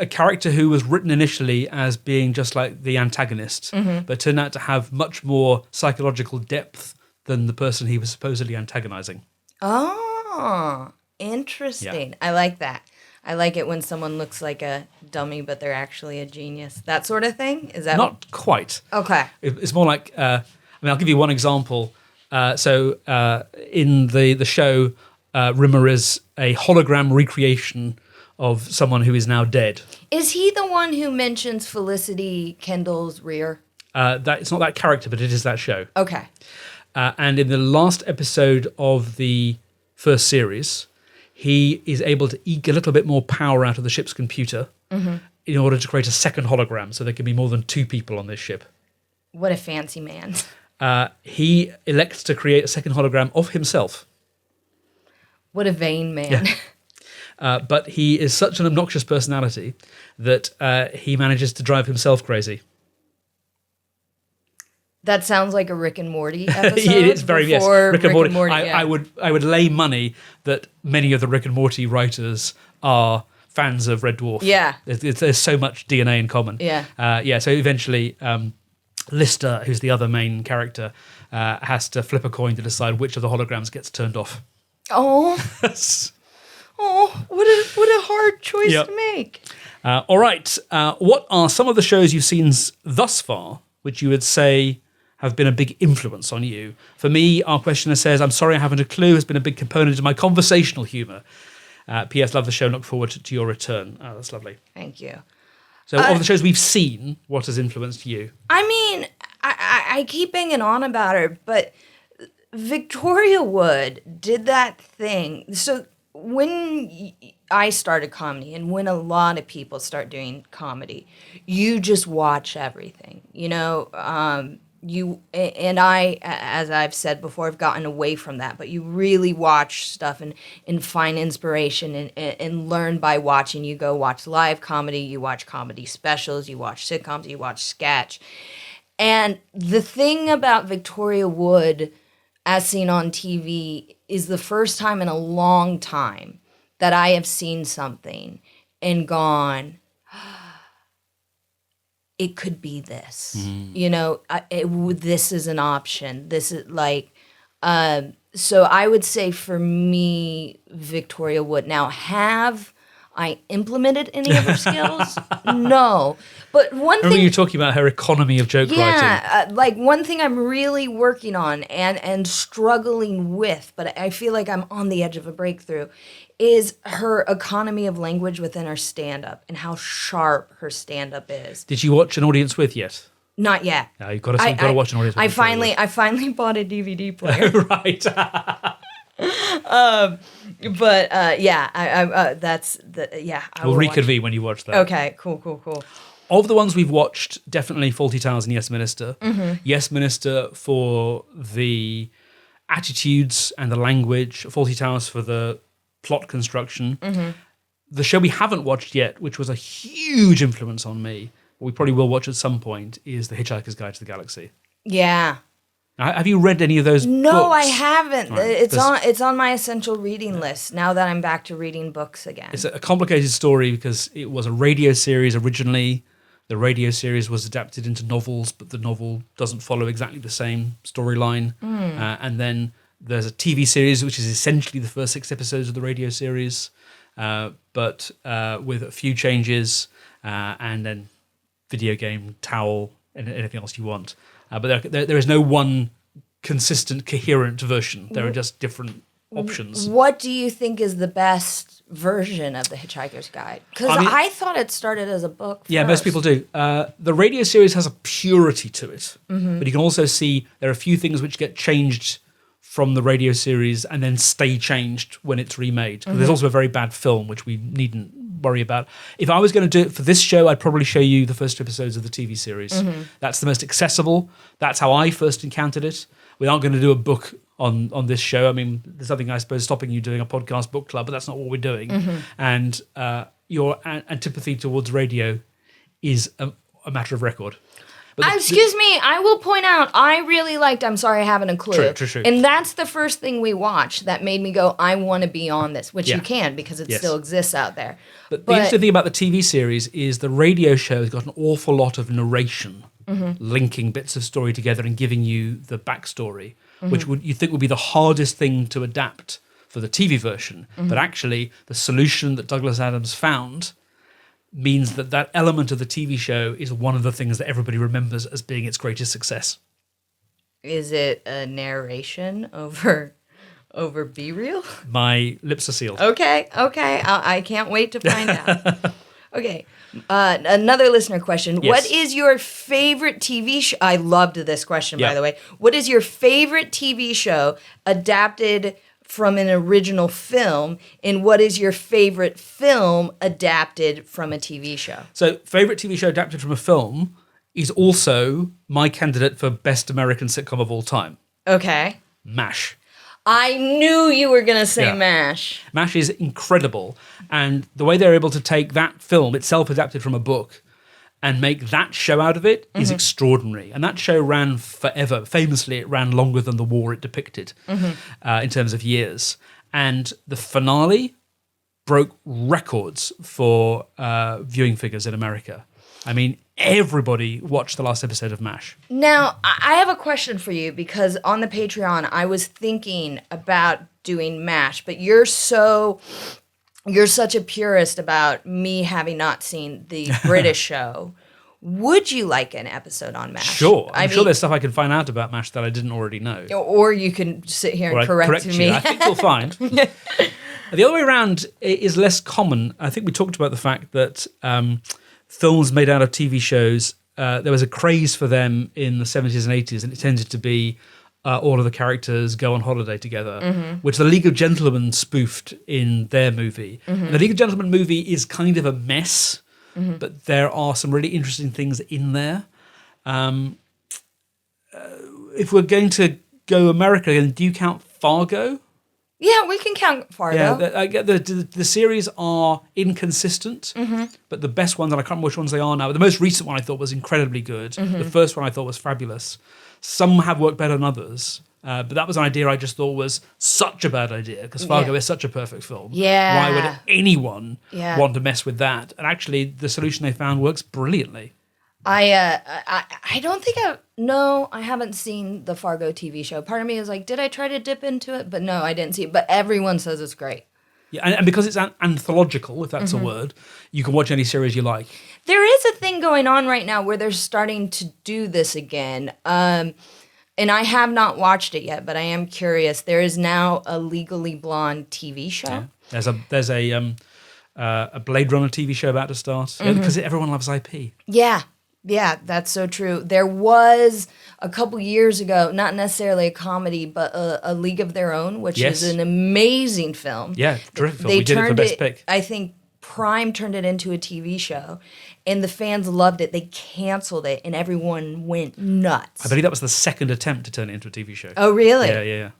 character who was written initially as being just like the antagonist, but turned out to have much more psychological depth than the person he was supposedly antagonizing. Oh, interesting. Yeah. I like that. I like it when someone looks like a dummy, but they're actually a genius. That sort of thing? Is that not quite? Okay. It's more like I'll give you one example. So in the show, Rimmer is a hologram recreation of someone who is now dead. Is he the one who mentions Felicity Kendall's rear? It's not that character, but it is that show. Okay. And in the last episode of the first series, he is able to eke a little bit more power out of the ship's computer in order to create a second hologram, so there can be more than two people on this ship. What a fancy man. He elects to create a second hologram of himself. What a vain man. But he is such an obnoxious personality that he manages to drive himself crazy. That sounds like a Rick and Morty episode. It is very, yes. Rick and Morty. I would lay money that many of the Rick and Morty writers are fans of Red Dwarf. Yeah. There's so much DNA in common. Yeah. So eventually, Lister, who's the other main character, has to flip a coin to decide which of the holograms gets turned off. Oh. Oh, what a hard choice to make. All right. What are some of the shows you've seen thus far which you would say have been a big influence on you? For me, our questioner says, I'm sorry I haven't a clue, has been a big component of my conversational humour. P.S. Love the show, look forward to your return. Oh, that's lovely. Thank you. So of the shows we've seen, what has influenced you? I mean, I keep banging on about her, but Victoria Wood did that thing. So when I started comedy and when a lot of people start doing comedy, you just watch everything, you know? You and I, as I've said before, have gotten away from that, but you really watch stuff and find inspiration and learn by watching. You go watch live comedy, you watch comedy specials, you watch sitcoms, you watch sketch. And the thing about Victoria Wood, as seen on TV, is the first time in a long time that I have seen something and gone, it could be this, you know, this is an option. This is like, so I would say for me, Victoria Wood. Now, have I implemented any of her skills? No. But one thing... I remember you talking about her economy of joke writing. Yeah, like one thing I'm really working on and struggling with, but I feel like I'm on the edge of a breakthrough, is her economy of language within her stand-up and how sharp her stand-up is. Did you watch An Audience With yet? Not yet. No, you've got to watch An Audience With. I finally bought a DVD player. Right. That's the yeah. We'll reconvene when you watch that. Okay, cool. Of the ones we've watched, definitely Fawlty Towers and Yes Minister. Mm-hmm. Yes Minister for the attitudes and the language. Fawlty Towers for the plot construction. Mm-hmm. The show we haven't watched yet, which was a huge influence on me, but we probably will watch at some point, is The Hitchhiker's Guide to the Galaxy. Yeah. Have you read any of those books? No, I haven't. Right. It's on my essential reading list now that I'm back to reading books again. It's a complicated story because it was a radio series originally. The radio series was adapted into novels, but the novel doesn't follow exactly the same storyline. And then there's a TV series, which is essentially the first 6 episodes of the radio series, but with a few changes, and then video game, towel, and anything else you want. But there is no one consistent, coherent version. There are just different options. What do you think is the best version of The Hitchhiker's Guide? Because I thought it started as a book first. Yeah, most people do. The radio series has a purity to it, but you can also see there are a few things which get changed from the radio series and then stay changed when it's remade. There's also a very bad film, which we needn't worry about. If I was going to do it for this show, I'd probably show you the first 2 episodes of the TV series. That's the most accessible. That's how I first encountered it. We aren't going to do a book on this show. I mean, there's nothing, I suppose, stopping you doing a podcast book club, but that's not what we're doing. And your antipathy towards radio is a matter of record. Excuse me, I will point out, I really liked I'm Sorry I Haven't a Clue. True. And that's the first thing we watched that made me go, I want to be on this, which you can because it still exists out there. But the interesting thing about the TV series is the radio show has got an awful lot of narration, linking bits of story together and giving you the backstory, which you think would be the hardest thing to adapt for the TV version. But actually, the solution that Douglas Adams found means that element of the TV show is one of the things that everybody remembers as being its greatest success. Is it a narration over B-Reel? My lips are sealed. Okay. I can't wait to find out. Okay. Another listener question. Yes. What is your favorite TV show? I loved this question, by the way. What is your favorite TV show adapted from an original film, and what is your favorite film adapted from a TV show? So, favorite TV show adapted from a film is also my candidate for best American sitcom of all time. Okay. MASH. I knew you were going to say Yeah. MASH. MASH is incredible. And the way they're able to take that film itself adapted from a book and make that show out of it is extraordinary. And that show ran forever. Famously, it ran longer than the war it depicted in terms of years. And the finale broke records for viewing figures in America. I mean, everybody watched the last episode of MASH. Now, I have a question for you because on the Patreon, I was thinking about doing MASH, but you're such a purist about me having not seen the British show. Would you like an episode on MASH? Sure. I I'm mean, sure there's stuff I can find out about MASH that I didn't already know. Or you can sit here Or and I correct me. you. I think you'll find. The other way around is less common. I think we talked about the fact that films made out of TV shows, there was a craze for them in the 70s and 80s, and it tended to be all of the characters go on holiday together, which the League of Gentlemen spoofed in their movie. The League of Gentlemen movie is kind of a mess, but there are some really interesting things in there. If we're going to go America, do you count Fargo? Yeah, we can count Fargo. Yeah, the series are inconsistent, but the best ones, and I can't remember which ones they are now, but the most recent one I thought was incredibly good. The first one I thought was fabulous. Some have worked better than others, but that was an idea I just thought was such a bad idea, because Fargo is such a perfect film. Yeah. Why would anyone Yeah. want to mess with that? And actually, the solution they found works brilliantly. I don't think I haven't seen the Fargo TV show. Part of me is like, did I try to dip into it? But no, I didn't see it. But everyone says it's great. Yeah, and because it's anthological, if that's a word, you can watch any series you like. There is a thing going on right now where they're starting to do this again. And I have not watched it yet, but I am curious. There is now a Legally Blonde TV show. Yeah. There's a Blade Runner TV show about to start, because everyone loves IP. Yeah, that's so true. There was a couple years ago, not necessarily a comedy, but a League of Their Own, which is an amazing film. Yeah, terrific film. We did it for Best Pick. I think Prime turned it into a TV show, and the fans loved it. They canceled it, and everyone went nuts. I believe that was the second attempt to turn it into a TV show. Oh, really? Yeah.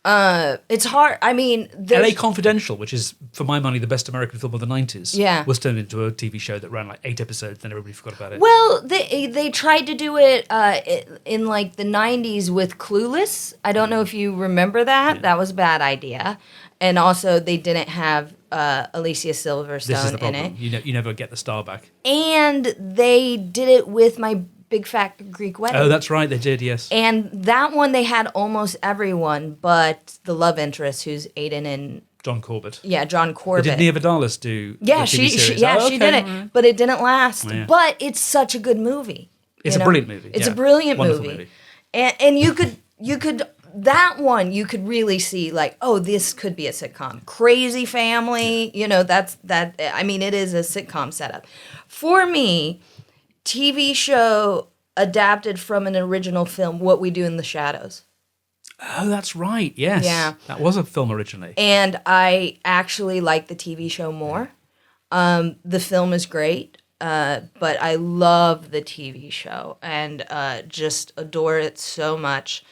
It's hard. I mean, LA Confidential, which is, for my money, the best American film of the 90s, was turned into a TV show that ran like 8 episodes, then everybody forgot about it. Well, they tried to do it in like the 90s with Clueless. I don't know if you remember that. Yeah. That was a bad idea. And also, they didn't have Alicia Silverstone this is the problem. in it. You never get the star back. And they did it with My Big Fat Greek Wedding. Oh, that's right, they did, yes. And that one, they had almost everyone but the love interest, who's Aiden and... John Corbett. Yeah, John Corbett. Did Nia Vardalos do Yeah, the TV series? she did it. Right. But it didn't last. Yeah. But it's such a good movie. It's a brilliant movie. It's a brilliant movie. And you could that one you could really see like, oh, this could be a sitcom. Crazy Family, that I mean, it is a sitcom setup. For me, TV show adapted from an original film, What We Do in the Shadows. Oh, that's right. Yes. Yeah. That was a film originally. And I actually like the TV show more. The film is great, but I love the TV show and just adore it so much.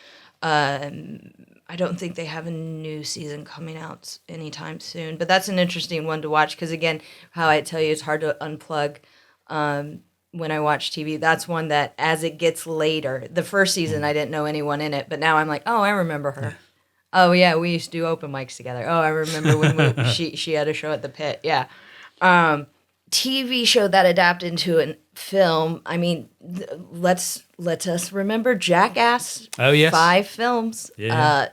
I don't think they have a new season coming out anytime soon, but that's an interesting one to watch because, again, how I tell you, it's hard to unplug when I watch TV. That's one that, as it gets later, the first season I didn't know anyone in it, but now I'm like, oh, I remember her. Oh yeah, we used to do open mics together. Oh, I remember when she had a show at the Pit. Yeah, TV show that adapted into a film. I mean, let us remember Jackass. Oh yes, 5 films. Yeah.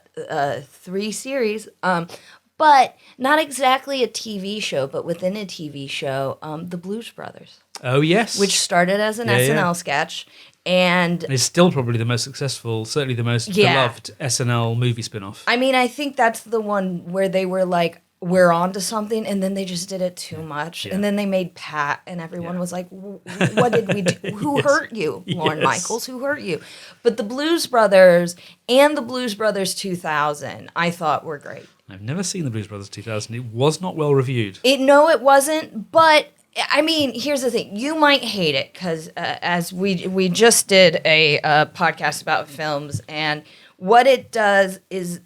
3 series. But not exactly a TV show, but within a TV show, The Blues Brothers. Oh, yes. Which started as an SNL sketch. And it's still probably the most successful, certainly the most beloved SNL movie spin-off. I mean, I think that's the one where they were like, we're on to something, and then they just did it too much. Yeah. And then they made Pat, and everyone was like, what did we do? Who hurt you, Lorne Michaels? Who hurt you? But The Blues Brothers and The Blues Brothers 2000, I thought were great. I've never seen The Blues Brothers 2000. It was not well reviewed. No, it wasn't, but... I mean, here's the thing. You might hate it because as we just did a podcast about films, and what it does is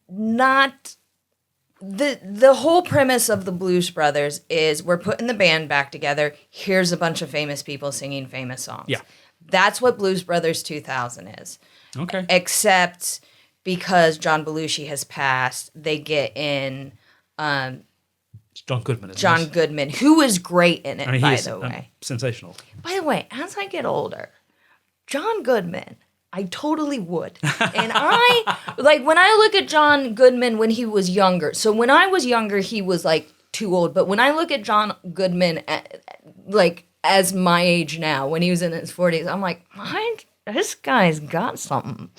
not the whole premise of the Blues Brothers is we're putting the band back together. Here's a bunch of famous people singing famous songs. Yeah. That's what Blues Brothers 2000 is. Okay. Except because John Belushi has passed, they get in It's John Goodman, isn't John it? Goodman, who is great in it, I mean, by he is the way. sensational. By the way, as I get older, John Goodman, I totally would. And I, like, when I look at John Goodman when he was younger, so when I was younger, he was, like, too old. But when I look at John Goodman, like, as my age now, when he was in his 40s, I'm like, this guy's got something.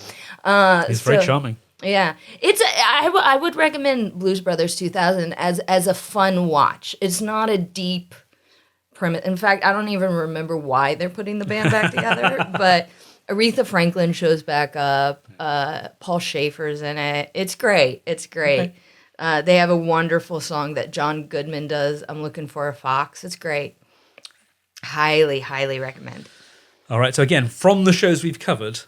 He's very charming. Yeah, I would recommend Blues Brothers 2000 as a fun watch. It's not a deep premise. In fact, I don't even remember why they're putting the band back together. But Aretha Franklin shows back up. Paul Schaefer's in it. It's great. It's great. Okay. They have a wonderful song that John Goodman does. I'm Looking for a Fox. It's great. Highly, highly recommend. All right. So again, from the shows we've covered.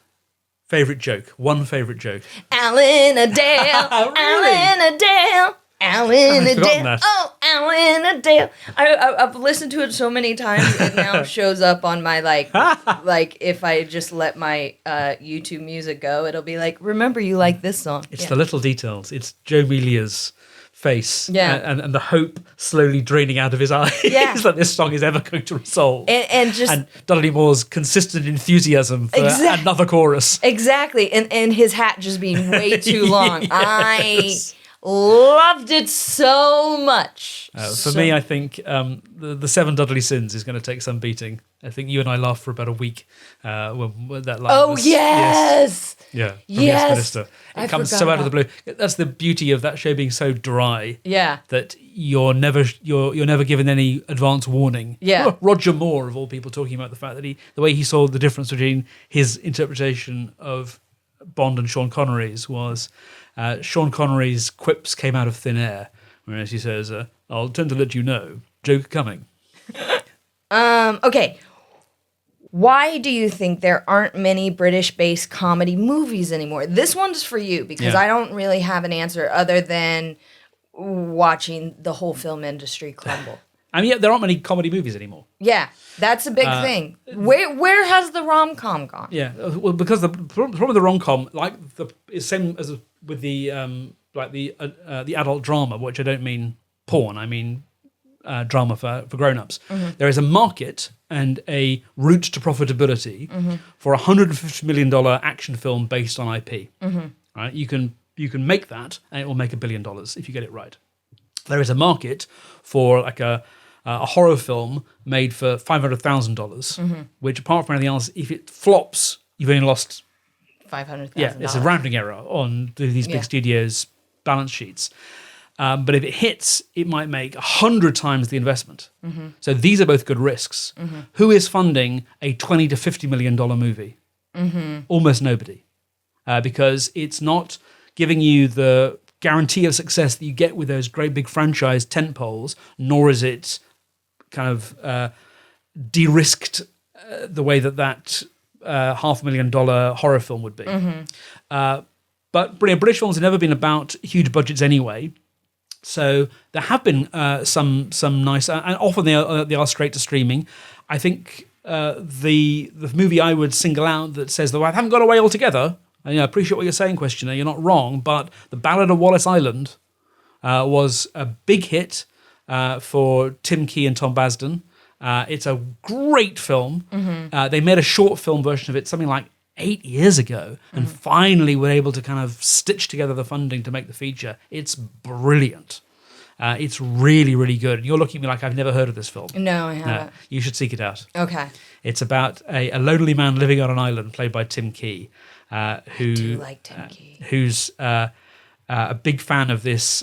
Favorite joke. One favorite joke. Alan Adele. Really? Alan Adele. Alan I'd forgotten Adele. that. Oh, Alan Adele. I've listened to it so many times it now shows up on my like if I just let my YouTube music go, it'll be like, remember you like this song. It's the little details. It's Joe Melia's face and the hope slowly draining out of his eyes that this song is ever going to resolve. And Dudley Moore's consistent enthusiasm for another chorus. Exactly. And his hat just being way too long. Yes. I loved it so much. For me, I think the Seven Dudley Sins is going to take some beating. I think you and I laughed for about a week when that line was... yes! Yeah, yes! Minister. It comes so out of the blue. That's the beauty of that show being so dry. Yeah. That you're never given any advance warning. Yeah. Roger Moore, of all people, talking about the fact that the way he saw the difference between his interpretation of Bond and Sean Connery's was... Sean Connery's quips came out of thin air, whereas he says, I'll tend to let you know, joke coming. Okay. Why do you think there aren't many British-based comedy movies anymore? This one's for you, because I don't really have an answer other than watching the whole film industry crumble. I mean, there aren't many comedy movies anymore. Yeah, that's a big thing. Where has the rom-com gone? Yeah, well, because the problem with the rom-com, is same as with the adult drama, which I don't mean porn, I mean drama for grown-ups. Mm-hmm. There is a market and a route to profitability for a $150 million action film based on IP. Mm-hmm. Right? You can make that, and it will make $1 billion if you get it right. There is a market for like a horror film made for $500,000, which apart from anything else, if it flops, you've only lost $500,000. Yeah, it's a rounding error on these big studios' balance sheets. But if it hits, it might make 100 times the investment. Mm-hmm. So these are both good risks. Mm-hmm. Who is funding a $20 to $50 million movie? Mm-hmm. Almost nobody. Because it's not giving you the guarantee of success that you get with those great big franchise tentpoles, nor is it kind of de-risked the way that $500,000 horror film would be. Mm-hmm. But British films have never been about huge budgets anyway. So there have been some nice, and often they are straight to streaming. I think the movie I would single out that says, though I haven't got away altogether, I appreciate what you're saying, questioner, you're not wrong, but The Ballad of Wallace Island was a big hit for Tim Key and Tom Basden. It's a great film. Mm-hmm. They made a short film version of it something like 8 years ago and finally were able to kind of stitch together the funding to make the feature. It's brilliant. It's really, really good. And you're looking at me like I've never heard of this film. No, I haven't. You should seek it out. Okay. It's about a lonely man living on an island played by Tim Key. I do like Tim Key. Who's a big fan of this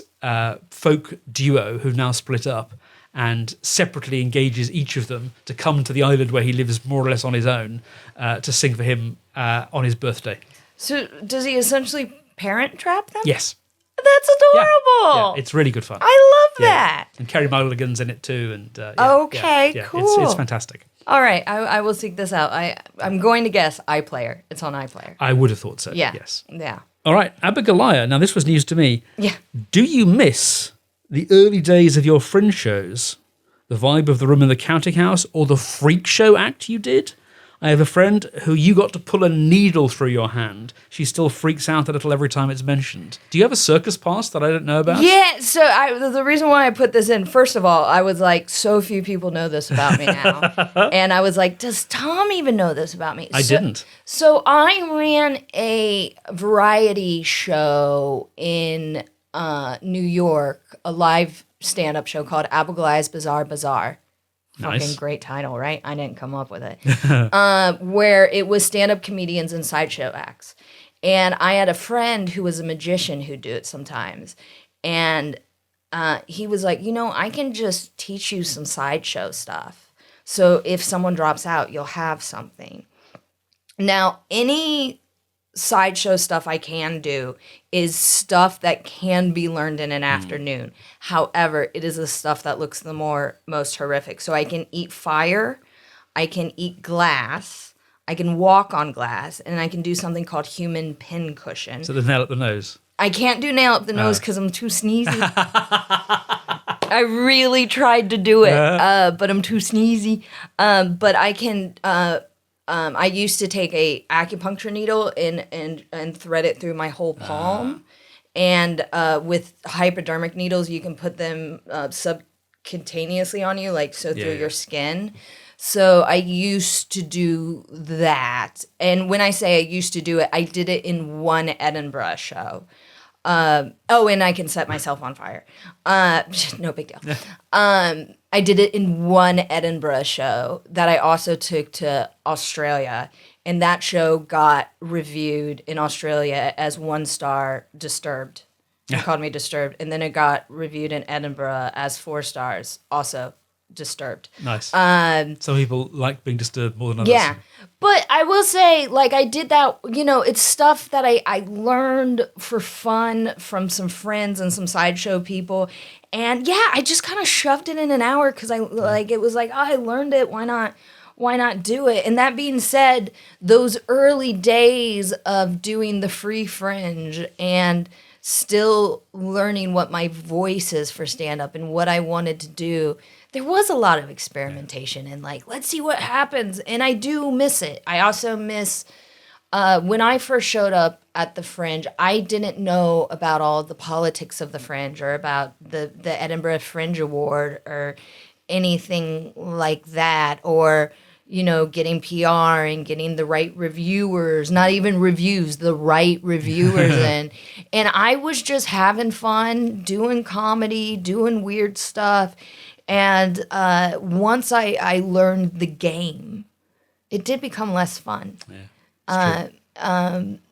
folk duo who've now split up and separately engages each of them to come to the island where he lives more or less on his own to sing for him on his birthday. So does he essentially parent trap them? Yes. That's adorable. Yeah, it's really good fun. I love that. And Kerry Mulligan's in it too. And cool. It's fantastic. All right, I will seek this out. I'm going to guess iPlayer. It's on iPlayer. I would have thought so. Yeah. Yes. Yeah. All right, Abigoliah. Now, this was news to me. Yeah. Do you miss the early days of your fringe shows? The vibe of the room in the counting house or the freak show act you did? I have a friend who you got to pull a needle through your hand. She still freaks out a little every time it's mentioned. Do you have a circus past that I don't know about? Yeah, so the reason why I put this in, first of all, I was like, so few people know this about me now. And I was like, does Tom even know this about me? I didn't. So I ran a variety show in New York, a live stand-up show called Abigoliah's Bizarre Bazaar. Nice. Fucking great title, right? I didn't come up with it. Where it was stand-up comedians and sideshow acts. And I had a friend who was a magician who'd do it sometimes. And he was like, I can just teach you some sideshow stuff. So if someone drops out, you'll have something. Now, any sideshow stuff I can do is stuff that can be learned in an afternoon. However, it is the stuff that looks the most horrific. So I can eat fire, I can eat glass, I can walk on glass, and I can do something called human pin cushion. So the nail up the nose. I can't do nail up the nose because I'm too sneezy. I really tried to do it, but I'm too sneezy. But I can... I used to take a acupuncture needle and thread it through my whole palm. And with hypodermic needles, you can put them subcutaneously on you, through your skin. So I used to do that. And when I say I used to do it, I did it in one Edinburgh show. And I can set myself on fire. No big deal. I did it in one Edinburgh show that I also took to Australia. And that show got reviewed in Australia as 1 star Disturbed. They called me Disturbed. And then it got reviewed in Edinburgh as 4 stars, also Disturbed. Nice. Some people like being disturbed more than others. Yeah. But I will say, I did that, it's stuff that I learned for fun from some friends and some sideshow people. And yeah, I just kind of shoved it in an hour because it was like, I learned it. Why not do it? And that being said, those early days of doing the free fringe and still learning what my voice is for stand-up and what I wanted to do, there was a lot of experimentation and let's see what happens. And I do miss it. I also miss when I first showed up at the Fringe, I didn't know about all the politics of the Fringe or about the Edinburgh Fringe Award or anything like that, or getting PR and getting the right reviewers, not even reviews, the right reviewers in. And I was just having fun, doing comedy, doing weird stuff. And once I learned the game, it did become less fun.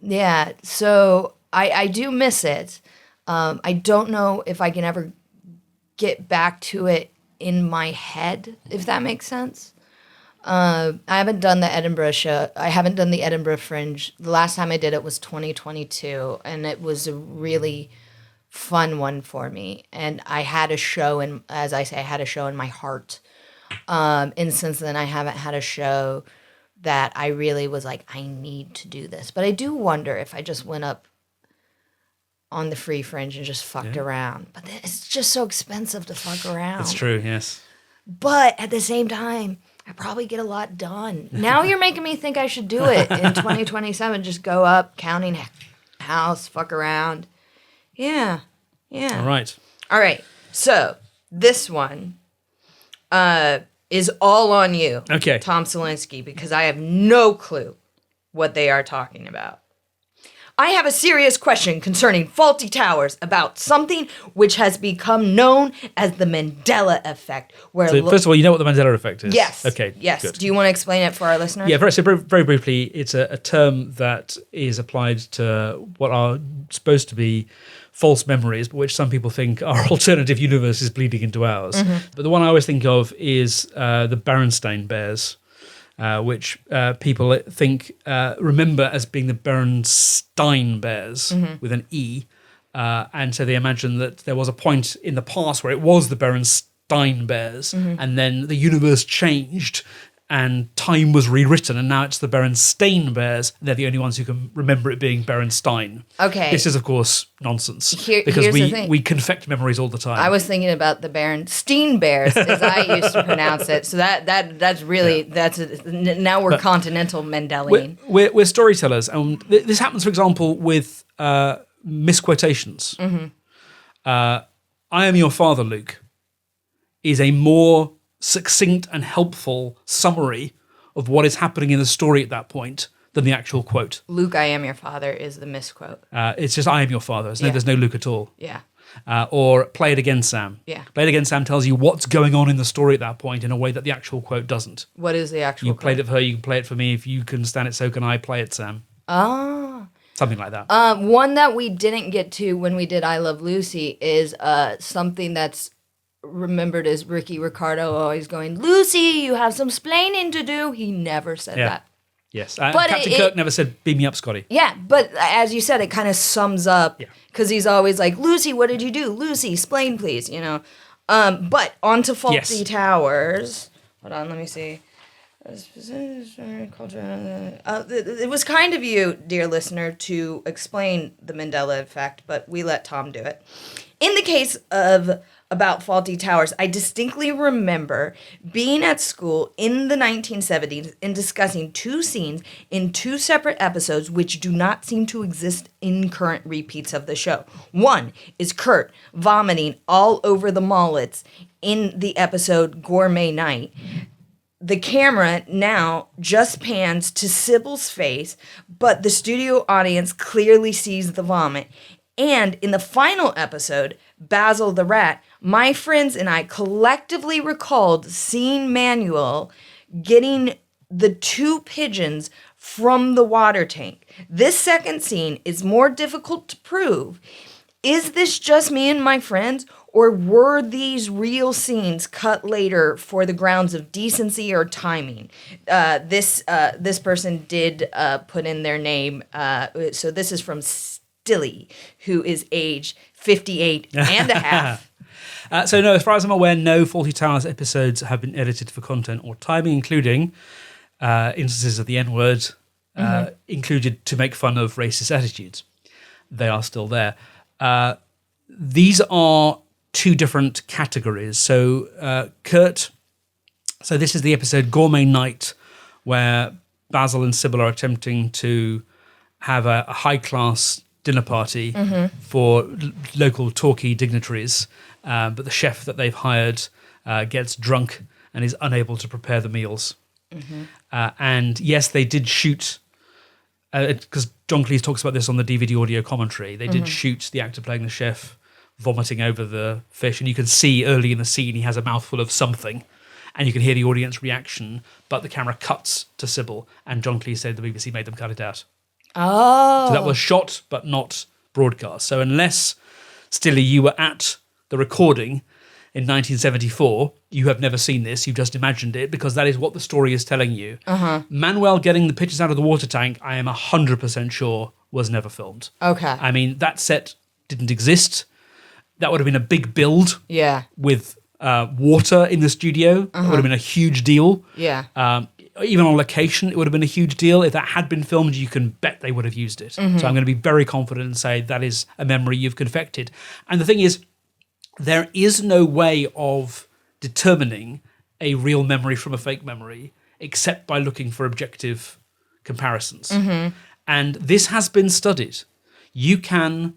Yeah, so I do miss it. I don't know if I can ever get back to it in my head, if that makes sense. I haven't done the Edinburgh show. I haven't done the Edinburgh Fringe. The last time I did it was 2022, and it was a really fun one for me. And I had a show, and as I say, I had a show in my heart. And since then, I haven't had a show that I really was like, I need to do this. But I do wonder if I just went up on the free fringe and just fucked around. But it's just so expensive to fuck around. It's true, yes. But at the same time, I probably get a lot done. Now you're making me think I should do it in 2027. Just go up, counting house, fuck around. Yeah. All right. So this one is all on you, Okay. Tom Salinsky, because I have no clue what they are talking about. I have a serious question concerning faulty towers about something which has become known as the Mandela effect. Where So first of all, you know what the Mandela effect is? Yes. Okay. Yes. Good. Do you want to explain it for our listeners? Yeah, very briefly, it's a term that is applied to what are supposed to be false memories, but which some people think our alternative universe is bleeding into ours. Mm-hmm. But the one I always think of is the Berenstain Bears, which people remember as being the Berenstain Bears with an E. And so they imagine that there was a point in the past where it was the Berenstain Bears, and then the universe changed and time was rewritten, and now it's the Berenstain Bears. They're the only ones who can remember it being Berenstein. Okay. This is, of course, nonsense. Because here's the thing. we confect memories all the time. I was thinking about the Berenstain Bears, as I used to pronounce it. So that's really, now we're continental Mendelian. We're storytellers. And this happens, for example, with misquotations. I am your father, Luke, is a more succinct and helpful summary of what is happening in the story at that point than the actual quote. Luke, I am your father is the misquote. It's just, I am your father. There's no Luke at all. Yeah. Or play it again, Sam. Yeah. Play it again, Sam tells you what's going on in the story at that point in a way that the actual quote doesn't. What is the actual You quote? played it for her, you can play it for me. If you can stand it, so can I. Play it, Sam. Ah. Something like that. One that we didn't get to when we did I Love Lucy is something that's remembered as Ricky Ricardo always going, Lucy, you have some splaining to do. He never said that. Yes. But Captain Kirk never said, beam me up, Scotty. Yeah, but as you said, it kind of sums up because he's always like, Lucy, what did you do? Lucy, explain, please, you know. But on to Faulty Towers. Hold on, let me see. It was kind of you, dear listener, to explain the Mandela effect, but we let Tom do it. In the case of About Faulty Towers, I distinctly remember being at school in the 1970s and discussing two scenes in two separate episodes which do not seem to exist in current repeats of the show. One is Kurt vomiting all over the mullets in the episode Gourmet Night. The camera now just pans to Sybil's face, but the studio audience clearly sees the vomit. And in the final episode, Basil the Rat, my friends and I collectively recalled seeing Manuel getting the two pigeons from the water tank. This second scene is more difficult to prove. Is this just me and my friends, or were these real scenes cut later for the grounds of decency or timing? This person did put in their name. So this is from Stilly, who is age 58 and a half. So no, as far as I'm aware, no Faulty Towers episodes have been edited for content or timing, including instances of the N-word included to make fun of racist attitudes. They are still there. These are two different categories. So Kurt, so this is the episode Gourmet Night, where Basil and Sybil are attempting to have a high-class dinner party for local Torquay dignitaries, but the chef that they've hired gets drunk and is unable to prepare the meals. And yes, they did shoot, because John Cleese talks about this on the DVD audio commentary, they did shoot the actor playing the chef vomiting over the fish, and you can see early in the scene he has a mouthful of something, and you can hear the audience reaction, but the camera cuts to Sybil, and John Cleese said the BBC made them cut it out. Oh. So that was shot, but not broadcast. So unless, Stilly, you were at the recording in 1974, you have never seen this, you've just imagined it, because that is what the story is telling you. Manuel getting the pitches out of the water tank, I am 100% sure, was never filmed. Okay. I mean, that set didn't exist. That would have been a big build with water in the studio. It would have been a huge deal. Yeah. Even on location, it would have been a huge deal. If that had been filmed, you can bet they would have used it. So I'm going to be very confident and say that is a memory you've confected. And the thing is, there is no way of determining a real memory from a fake memory except by looking for objective comparisons. And this has been studied. You can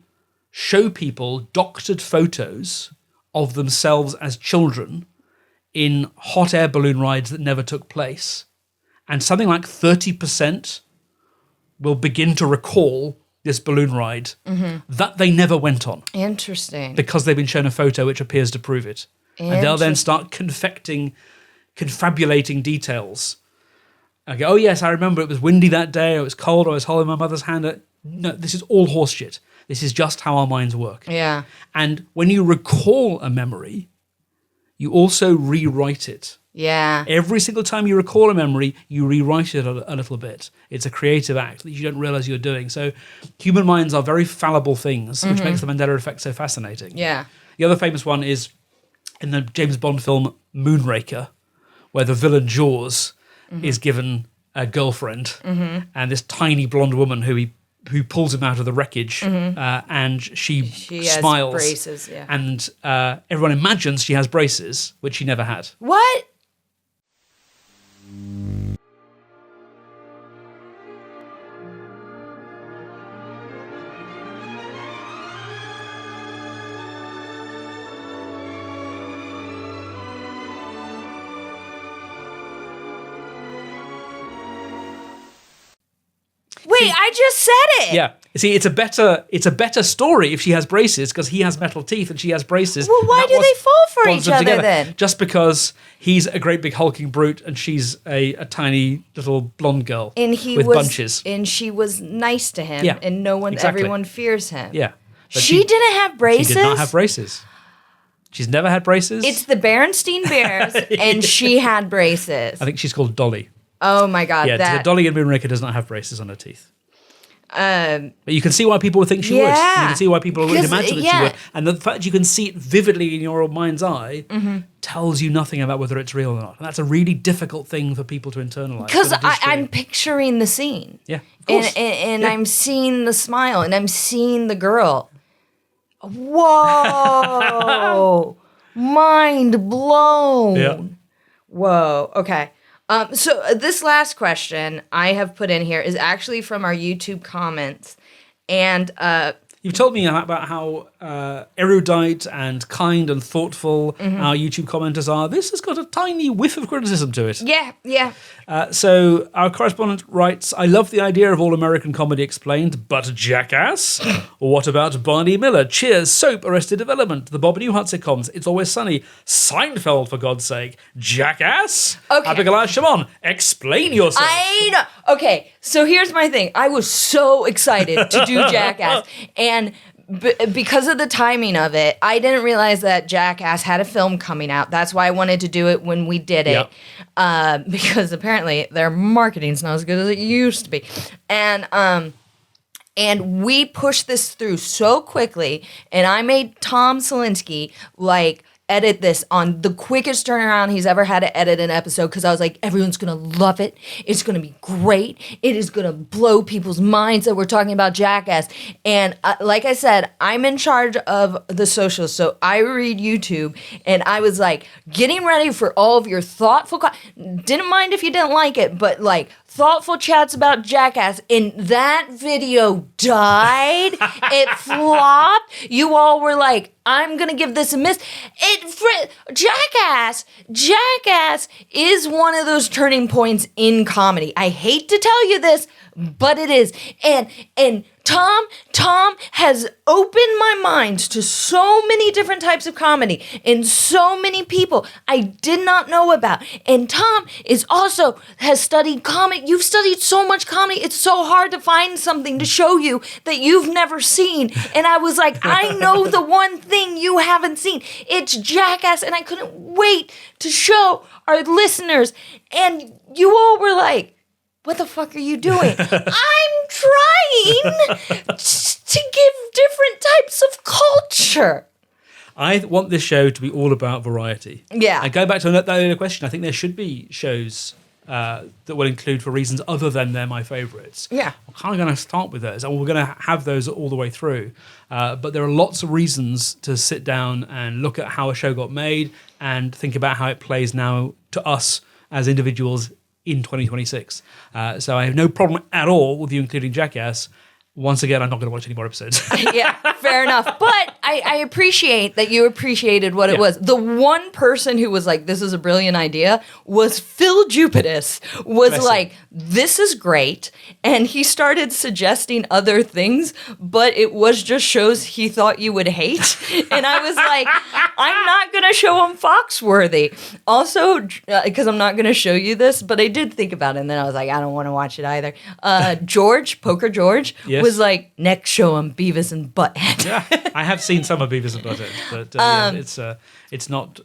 show people doctored photos of themselves as children in hot air balloon rides that never took place. And something like 30% will begin to recall this balloon ride that they never went on. Interesting. Because they've been shown a photo which appears to prove it. And they'll then start confabulating details. Okay, oh yes, I remember it was windy that day, or it was cold, or I was holding my mother's hand. No, this is all horseshit. This is just how our minds work. Yeah. And when you recall a memory, you also rewrite it. Yeah. Every single time you recall a memory, you rewrite it a little bit. It's a creative act that you don't realize you're doing. So human minds are very fallible things, which makes the Mandela effect so fascinating. Yeah. The other famous one is in the James Bond film Moonraker, where the villain Jaws is given a girlfriend, and this tiny blonde woman who pulls him out of the wreckage, and she smiles. Has braces, yeah. And everyone imagines she has braces, which she never had. What? Wait, I just said it. Yeah. See, it's a better story if she has braces because he has metal teeth and she has braces. Well, why do they fall for bonds each them other together. then? Just because he's a great big hulking brute and she's a tiny little blonde girl And he with was, bunches. and she was nice to him, Yeah, and exactly. everyone fears him. Yeah. But She didn't have braces. She did not have braces. She's never had braces. It's the Berenstein Bears, and she had braces. I think she's called Dolly. Oh my God! Yeah, so Dolly in Moonraker does not have braces on her teeth. Um, But you can see why people would think she would. You Yeah. can see why people would Because, imagine that yeah. she would. And the fact you can see it vividly in your mind's eye tells you nothing about whether it's real or not. And that's a really difficult thing for people to internalize. Because for the industry. I'm picturing the scene. Yeah, of course. And Yeah. I'm seeing the smile, and I'm seeing the girl. Whoa! Mind blown. Yeah. Whoa. Okay. So this last question I have put in here is actually from our YouTube comments, and You've told me about how erudite and kind and thoughtful our YouTube commenters are. This has got a tiny whiff of criticism to it. yeah. So our correspondent writes, I love the idea of all American comedy explained, but jackass? What about Barney Miller, Cheers, Soap, Arrested Development, the Bob Newhart sitcoms, It's Always Sunny, Seinfeld, for God's sake, jackass? Okay. Abigoliah Schamaun, explain yourself. I know. Okay, so here's my thing. I was so excited to do Jackass, and because of the timing of it, I didn't realize that Jackass had a film coming out. That's why I wanted to do it when we did it, because apparently their marketing's not as good as it used to be, and we pushed this through so quickly, and I made Tom Salinsky edit this on the quickest turnaround he's ever had to edit an episode, because I was like, everyone's gonna love it. It's gonna be great. It is gonna blow people's minds that we're talking about Jackass. And like I said, I'm in charge of the socials, so I read YouTube, and I was like getting ready for all of your thoughtful didn't mind if you didn't like it, but thoughtful chats about Jackass, and that video died. It flopped. You all were like, I'm gonna give this a miss. Jackass is one of those turning points in comedy. I hate to tell you this, but it is. And Tom has opened my mind to so many different types of comedy and so many people I did not know about. And Tom has studied comedy. You've studied so much comedy. It's so hard to find something to show you that you've never seen. And I was like, I know the one thing you haven't seen. It's Jackass. And I couldn't wait to show our listeners. And you all were like, what the fuck are you doing? I'm trying to give different types of culture. I want this show to be all about variety. Yeah. And going back to that earlier question, I think there should be shows that will include for reasons other than they're my favourites. Yeah. I'm kind of going to start with those, and we're going to have those all the way through. But there are lots of reasons to sit down and look at how a show got made and think about how it plays now to us as individuals in 2026. So I have no problem at all with you including Jackass. Once again, I'm not going to watch any more episodes. Yeah, fair enough. But I appreciate that you appreciated what it was. The one person who was like, this is a brilliant idea, was Phil Jupitus, was Bless like, him. this is great. And he started suggesting other things, but it was just shows he thought you would hate. And I was like, I'm not going to show him Foxworthy. Also, because I'm not going to show you this, but I did think about it. And then I was like, I don't want to watch it either. Poker George, Yes. was like, next show him Beavis and Butthead. Yeah, I have seen some of Beavis and Butthead, but it's not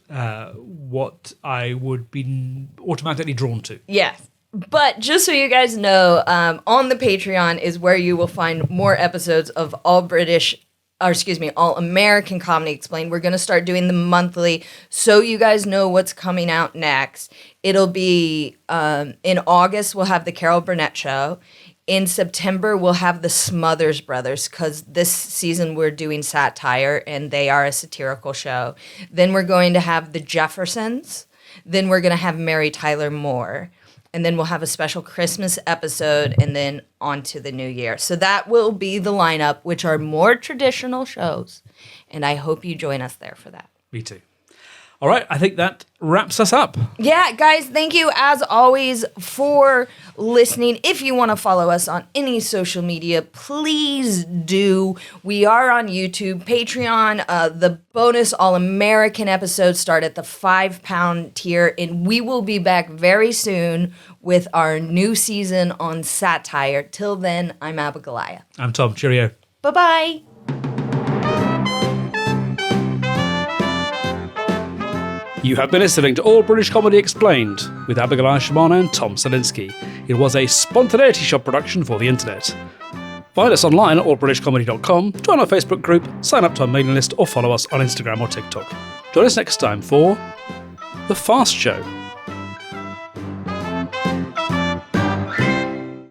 what I would be automatically drawn to. Yes. But just so you guys know, on the Patreon is where you will find more episodes of All British All American Comedy Explained. We're going to start doing the monthly so you guys know what's coming out next. It'll be in August, we'll have the Carol Burnett Show. In September, we'll have the Smothers Brothers because this season we're doing satire and they are a satirical show. Then we're going to have the Jeffersons. Then we're going to have Mary Tyler Moore. And then we'll have a special Christmas episode and then on to the new year. So that will be the lineup, which are more traditional shows. And I hope you join us there for that. Me too. All right, I think that wraps us up. Yeah, guys, thank you as always for listening. If you want to follow us on any social media, please do. We are on YouTube, Patreon. The bonus All-American episodes start at the £5 tier, and we will be back very soon with our new season on satire. Till then, I'm Abigoliah. I'm Tom. Cheerio. Bye-bye. You have been listening to All British Comedy Explained with Abigoliah Schamaun and Tom Salinsky. It was a Spontaneity Shop production for the internet. Find us online at allbritishcomedy.com, join our Facebook group, sign up to our mailing list, or follow us on Instagram or TikTok. Join us next time for The Fast Show.